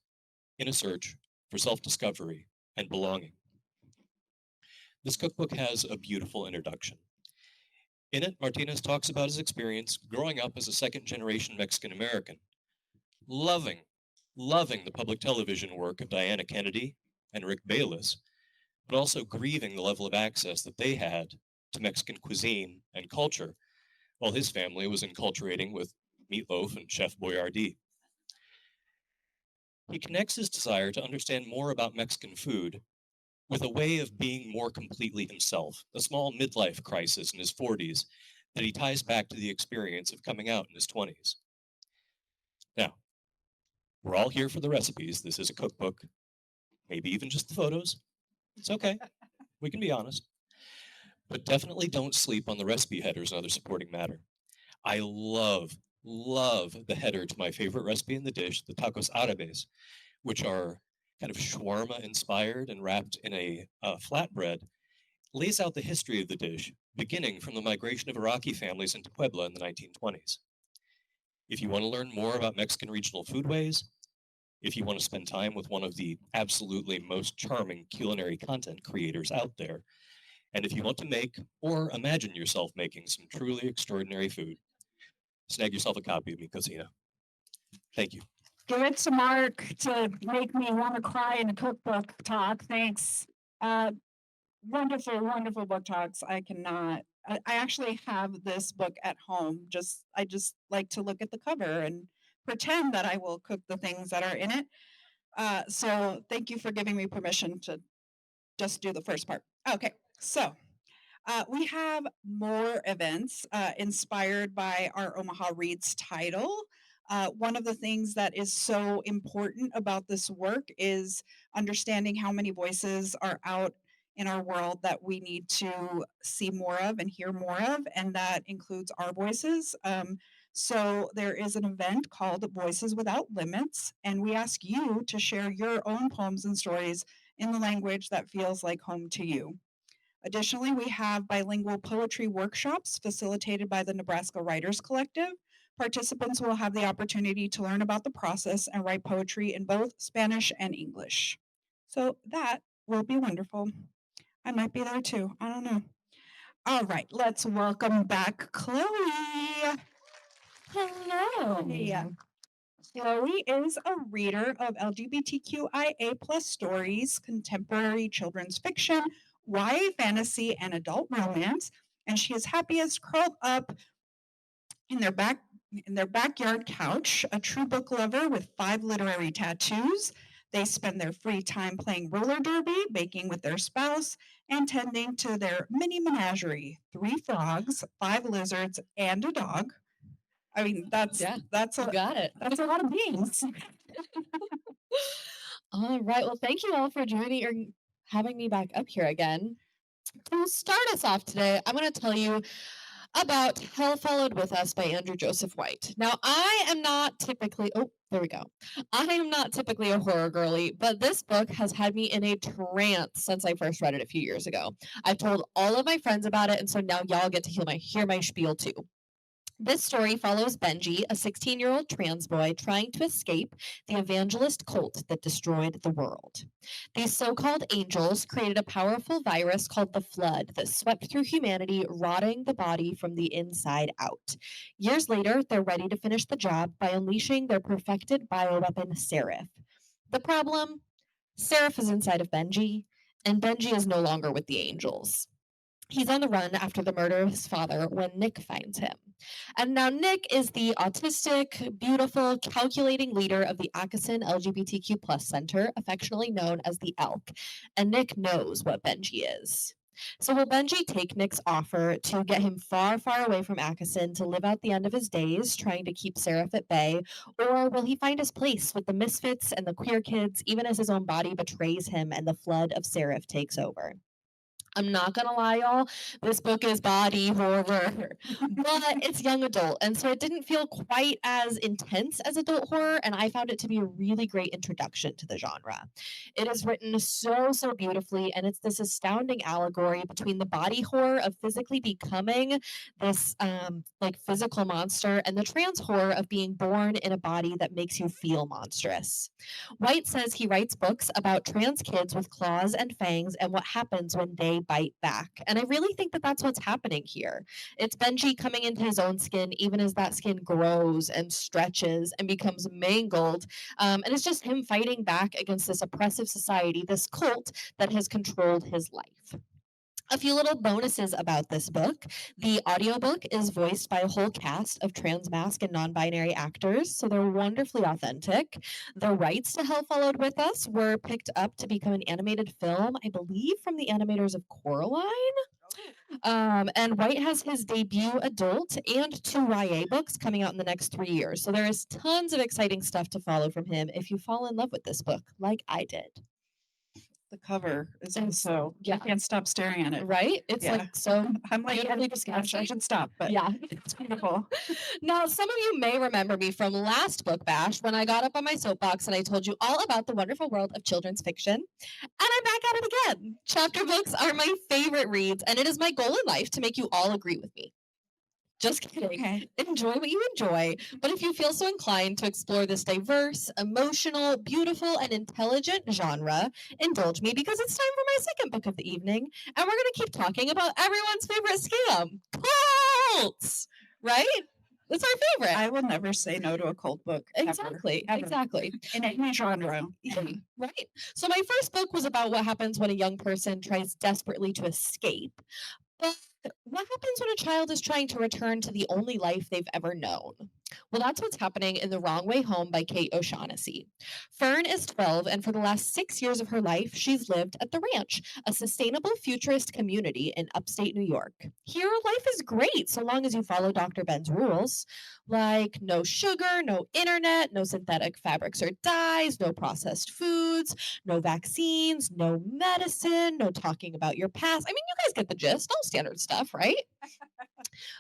in a search for self-discovery and belonging. This cookbook has a beautiful introduction. In it, Martinez talks about his experience growing up as a second-generation Mexican-American, loving the public television work of Diana Kennedy and Rick Bayless, but also grieving the level of access that they had to Mexican cuisine and culture, while his family was enculturating with Meatloaf and Chef Boyardee. He connects his desire to understand more about Mexican food with a way of being more completely himself, a small midlife crisis in his 40s that he ties back to the experience of coming out in his 20s. Now, we're all here for the recipes. This is a cookbook, maybe even just the photos. It's okay. We can be honest. But definitely don't sleep on the recipe headers and other supporting matter. I love the header to my favorite recipe in the dish, the tacos árabes, which are kind of shawarma inspired and wrapped in a flatbread, lays out the history of the dish, beginning from the migration of Iraqi families into Puebla in the 1920s. If you want to learn more about Mexican regional foodways, if you want to spend time with one of the absolutely most charming culinary content creators out there, and if you want to make or imagine yourself making some truly extraordinary food, snag yourself a copy of Mi Cocina. Thank you. Give it to Mark to make me want to cry in a cookbook talk. Thanks. Wonderful, wonderful book talks. I cannot. I actually have this book at home. I just like to look at the cover and pretend that I will cook the things that are in it. So thank you for giving me permission to just do the first part. Okay, so we have more events inspired by our Omaha Reads title. One of the things that is so important about this work is understanding how many voices are out in our world that we need to see more of and hear more of, and that includes our voices. So there is an event called Voices Without Limits, and we ask you to share your own poems and stories in the language that feels like home to you. Additionally, we have bilingual poetry workshops facilitated by the Nebraska Writers Collective. Participants will have the opportunity to learn about the process and write poetry in both Spanish and English. So that will be wonderful. I might be there too. I don't know. All right, let's welcome back Chloe. Hello. Yeah. Chloe is a reader of LGBTQIA plus stories, contemporary children's fiction, YA fantasy, and adult romance, and she is happiest curled up in their backyard couch, a true book lover with 5 literary tattoos. They spend their free time playing roller derby, baking with their spouse, and tending to their mini menagerie: 3 frogs, 5 lizards, and a dog. I mean, that's You a got it. That's a lot of beans. All right. Well, thank you all for joining or having me back up here again. To start us off today, I'm going to tell you about Hell Followed With Us by Andrew Joseph White. Now, I am not typically, there we go. I am not typically a horror girly, but this book has had me in a trance since I first read it a few years ago. I've told all of my friends about it, and so now y'all get to hear my spiel too. This story follows Benji, a 16-year-old trans boy trying to escape the evangelist cult that destroyed the world. These so-called angels created a powerful virus called the Flood that swept through humanity, rotting the body from the inside out. Years later, they're ready to finish the job by unleashing their perfected bioweapon, Seraph. The problem? Seraph is inside of Benji, and Benji is no longer with the angels. He's on the run after the murder of his father when Nick finds him. And now Nick is the autistic, beautiful, calculating leader of the Atkinson LGBTQ plus Center, affectionately known as the ELK. And Nick knows what Benji is. So will Benji take Nick's offer to get him far, far away from Atkinson to live out the end of his days trying to keep Seraph at bay? Or will he find his place with the misfits and the queer kids, even as his own body betrays him and the flood of Seraph takes over? I'm not gonna lie, y'all. This book is body horror, but it's young adult, and so it didn't feel quite as intense as adult horror. And I found it to be a really great introduction to the genre. It is written so beautifully, and it's this astounding allegory between the body horror of physically becoming this like physical monster and the trans horror of being born in a body that makes you feel monstrous. White says he writes books about trans kids with claws and fangs and what happens when they bite back. And I really think that that's what's happening here. It's Benji coming into his own skin, even as that skin grows and stretches and becomes mangled. And it's just him fighting back against this oppressive society, this cult that has controlled his life. A few little bonuses about this book. The audiobook is voiced by a whole cast of trans masc and non-binary actors, so they're wonderfully authentic. The rights to Hell Followed With Us were picked up to become an animated film, I believe from the animators of Coraline. And White has his debut adult and 2 YA books coming out in the next 3 years. So there is tons of exciting stuff to follow from him if you fall in love with this book, like I did. The cover is It's- also, yeah. I can't stop staring at it. Right? It's Yeah. like so I'm like, beautifully gosh, I disgusting. should stop, but Yeah. it's beautiful. Now, some of you may remember me from last book bash when I got up on my soapbox and I told you all about the wonderful world of children's fiction. And I'm back at it again. Chapter books are my favorite reads, and it is my goal in life to make you all agree with me. Just kidding. Okay. Enjoy what you enjoy. But if you feel so inclined to explore this diverse, emotional, beautiful, and intelligent genre, indulge me because it's time for my second book of the evening. And we're going to keep talking about everyone's favorite scam, cults, right? It's our favorite. I will never say no to a cold book. ever, Exactly. ever, Exactly. In any genre. Yeah, right. So my first book was about what happens when a young person tries desperately to escape. But what happens when a child is trying to return to the only life they've ever known? Well, that's what's happening in The Wrong Way Home by Kate O'Shaughnessy. Fern is 12, and for the last 6 years of her life, she's lived at the ranch, a sustainable futurist community in upstate New York. Here, life is great so long as you follow Dr. Ben's rules, like no sugar, no internet, no synthetic fabrics or dyes, no processed foods, no vaccines, no medicine, no talking about your past. I mean, you guys get the gist, all standard stuff, right?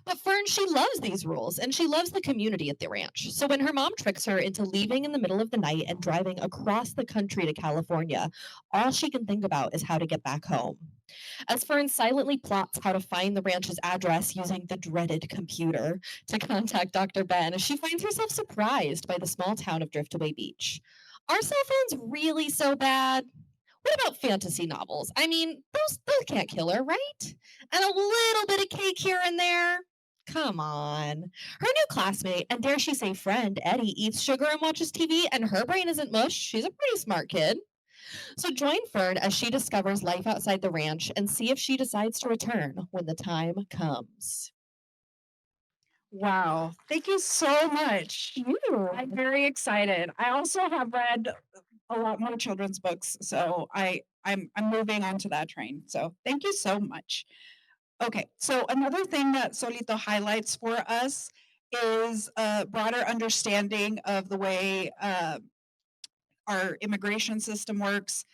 But Fern, she loves these rules and she loves the community at the ranch. So when her mom tricks her into leaving in the middle of the night and driving across the country to California, all she can think about is how to get back home. As Fern silently plots how to find the ranch's address using the dreaded computer to contact Dr. Ben, she finds herself surprised by the small town of Driftaway Beach. Are cell phones really so bad? What about fantasy novels? I mean, those can't kill her, right? And a little bit of cake here and there. Come on. Her new classmate, and dare she say friend, Eddie, eats sugar and watches TV, and her brain isn't mush. She's a pretty smart kid. So join Fern as she discovers life outside the ranch and see if she decides to return when the time comes. Wow. Thank you so much. I'm very excited. I also have read a lot more children's books, so I'm moving onto that train. So thank you so much. Okay, so another thing that Solito highlights for us is a broader understanding of the way our immigration system works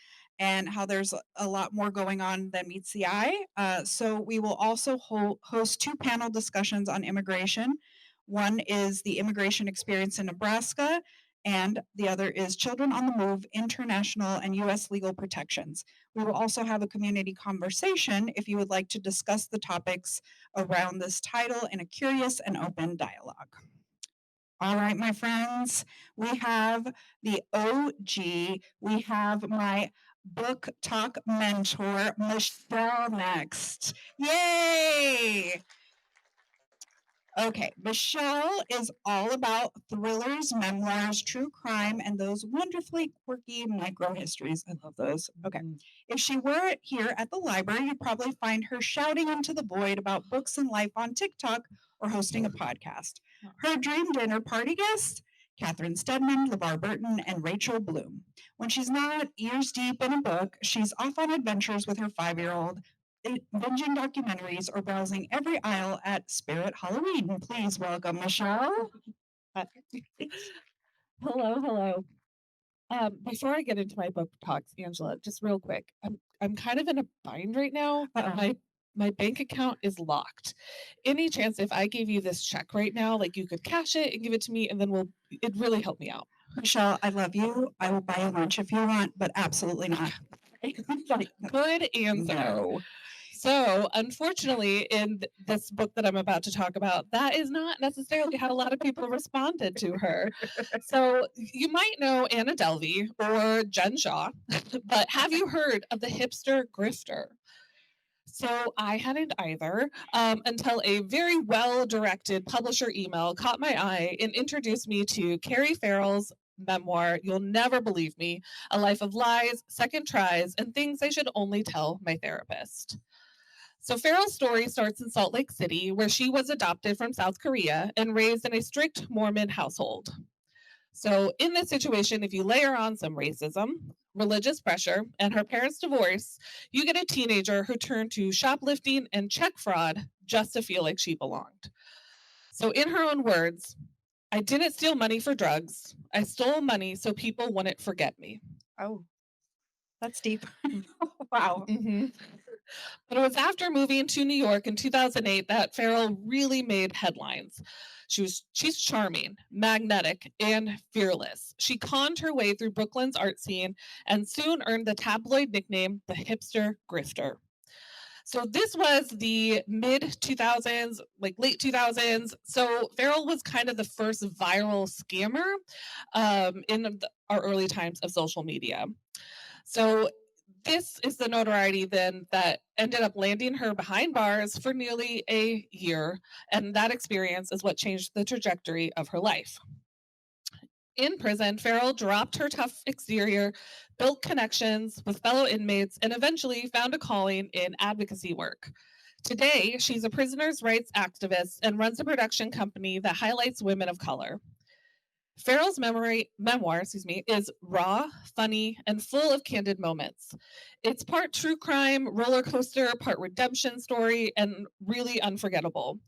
and how there's a lot more going on than meets the eye. So we will also host 2 panel discussions on immigration. One is the immigration experience in Nebraska, and the other is Children on the Move, International and U.S. Legal Protections. We will also have a community conversation if you would like to discuss the topics around this title in a curious and open dialogue. All right, my friends, we have the OG. We have my book talk mentor, Michelle, next. Yay! Okay, Michelle is all about thrillers, memoirs, true crime, and those wonderfully quirky micro histories. I love those. Okay. If she were here at the library, you'd probably find her shouting into the void about books and life on TikTok or hosting a podcast. Her dream dinner party guests, Catherine Stedman, LeVar Burton, and Rachel Bloom. When she's not ears deep in a book, she's off on adventures with her 5-year-old, binging documentaries or browsing every aisle at Spirit Halloween. Please welcome Michelle. Hello. Before I get into my book talks, Angela, just real quick, I'm kind of in a bind right now. My bank account is locked. Any chance if I gave you this check right now, like you could cash it and give it to me, and then it'd really help me out. Michelle, I love you. I will buy you lunch if you want, but absolutely not. Good answer. No. So, unfortunately, in this book that I'm about to talk about, that is not necessarily how a lot of people responded to her. So, you might know Anna Delvey or Jen Shaw, but have you heard of the hipster grifter? So I hadn't either until a very well-directed publisher email caught my eye and introduced me to Carrie Farrell's memoir, You'll Never Believe Me, A Life of Lies, Second Tries, and Things I Should Only Tell My Therapist. So Farrell's story starts in Salt Lake City, where she was adopted from South Korea and raised in a strict Mormon household. So in this situation, if you layer on some racism, religious pressure, and her parents' divorce, you get a teenager who turned to shoplifting and check fraud just to feel like she belonged. So in her own words, I didn't steal money for drugs. I stole money so people wouldn't forget me. Oh, that's deep. Wow. Mm-hmm. But it was after moving to New York in 2008 that Farrell really made headlines. She's charming, magnetic, and fearless. She conned her way through Brooklyn's art scene and soon earned the tabloid nickname the hipster grifter. So this was the mid 2000s, like late 2000s. So Farrell was kind of the first viral scammer in our early times of social media. So this is the notoriety then that ended up landing her behind bars for nearly a year. And that experience is what changed the trajectory of her life. In prison, Farrell dropped her tough exterior, built connections with fellow inmates, and eventually found a calling in advocacy work. Today, she's a prisoners' rights activist and runs a production company that highlights women of color. Farrell's memoir is raw, funny, and full of candid moments. It's part true crime, roller coaster, part redemption story, and really unforgettable.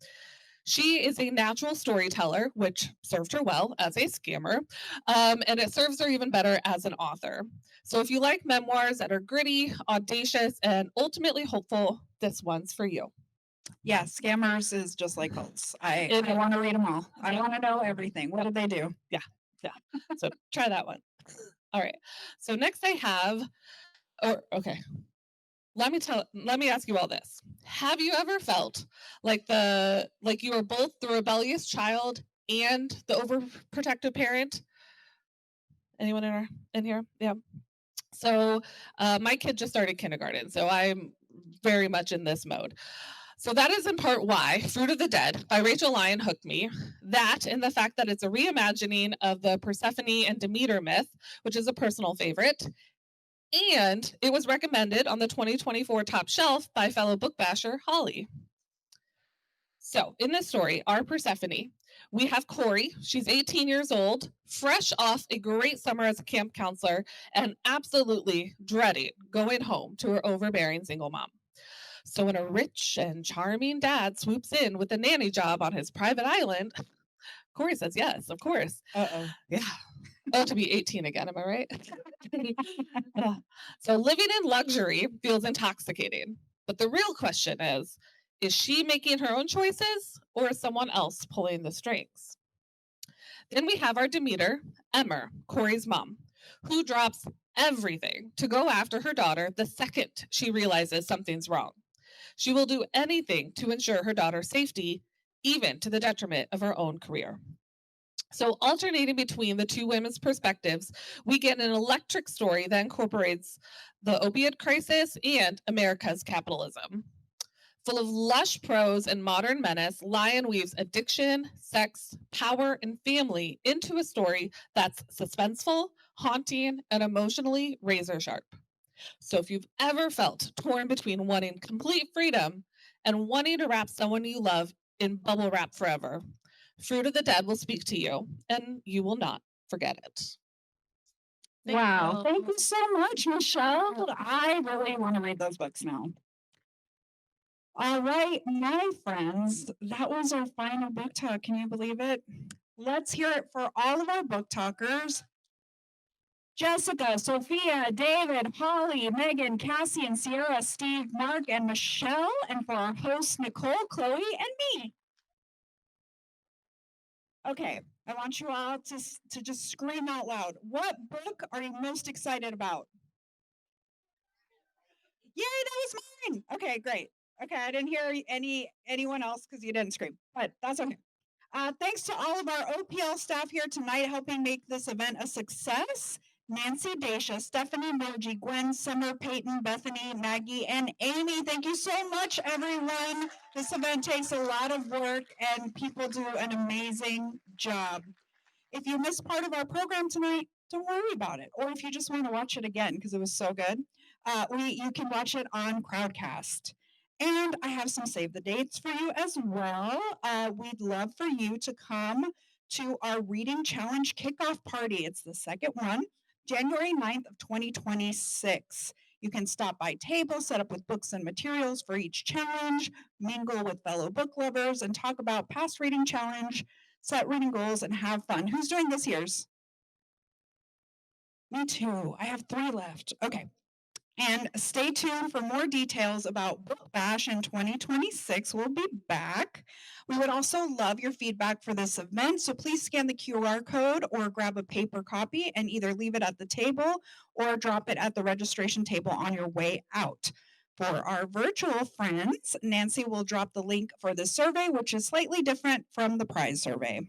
She is a natural storyteller, which served her well as a scammer, and it serves her even better as an author. So if you like memoirs that are gritty, audacious, and ultimately hopeful, this one's for you. Yeah, scammers is just like cults. I want to read them all. I want to know everything. What did they do? Yeah. So try that one. All right. So next I have, okay. Let me ask you all this. Have you ever felt like you were both the rebellious child and the overprotective parent? Anyone in here? Yeah. So my kid just started kindergarten, so I'm very much in this mode. So that is in part why Fruit of the Dead by Rachel Lyon hooked me. That and the fact that it's a reimagining of the Persephone and Demeter myth, which is a personal favorite. And it was recommended on the 2024 top shelf by fellow book basher Holly. So in this story, our Persephone, we have Corey. She's 18 years old, fresh off a great summer as a camp counselor, and absolutely dreading going home to her overbearing single mom. So when a rich and charming dad swoops in with a nanny job on his private island, Corey says yes, of course. Uh-oh. Yeah. Oh, to be 18 again, am I right? So living in luxury feels intoxicating. But the real question is she making her own choices or is someone else pulling the strings? Then we have our Demeter, Emmer, Corey's mom, who drops everything to go after her daughter the second she realizes something's wrong. She will do anything to ensure her daughter's safety, even to the detriment of her own career. So alternating between the two women's perspectives, we get an electric story that incorporates the opioid crisis and America's capitalism. Full of lush prose and modern menace, Lyon weaves addiction, sex, power, and family into a story that's suspenseful, haunting, and emotionally razor sharp. So if you've ever felt torn between wanting complete freedom and wanting to wrap someone you love in bubble wrap forever. Fruit of the Dead will speak to you, and you will not forget it. Wow. Thank you so much, Michelle. I really want to read those books now. All right, my friends, that was our final book talk. Can you believe it? Let's hear it for all of our book talkers. Jessica, Sophia, David, Holly, Megan, Cassie, and Sierra, Steve, Mark, and Michelle, and for our hosts, Nicole, Chloe, and me. Okay, I want you all to just scream out loud. What book are you most excited about? Yay, that was mine. Okay, great. Okay, I didn't hear anyone else because you didn't scream, but that's okay. Thanks to all of our OPL staff here tonight helping make this event a success. Nancy, Dacia, Stephanie, Margie, Gwen, Summer, Peyton, Bethany, Maggie, and Amy. Thank you so much, everyone. This event takes a lot of work and people do an amazing job. If you missed part of our program tonight, don't worry about it. Or if you just want to watch it again because it was so good, you can watch it on Crowdcast. And I have some save the dates for you as well. We'd love for you to come to our reading challenge kickoff party. It's the second one, January 9th of 2026. You can stop by tables, set up with books and materials for each challenge, mingle with fellow book lovers, and talk about past reading challenge, set reading goals, and have fun. Who's doing this year's? Me too. I have 3 left. Okay. And stay tuned for more details about Book Bash in 2026. We'll be back. We would also love your feedback for this event, so please scan the QR code or grab a paper copy and either leave it at the table or drop it at the registration table on your way out. For our virtual friends, Nancy will drop the link for the survey, which is slightly different from the prize survey.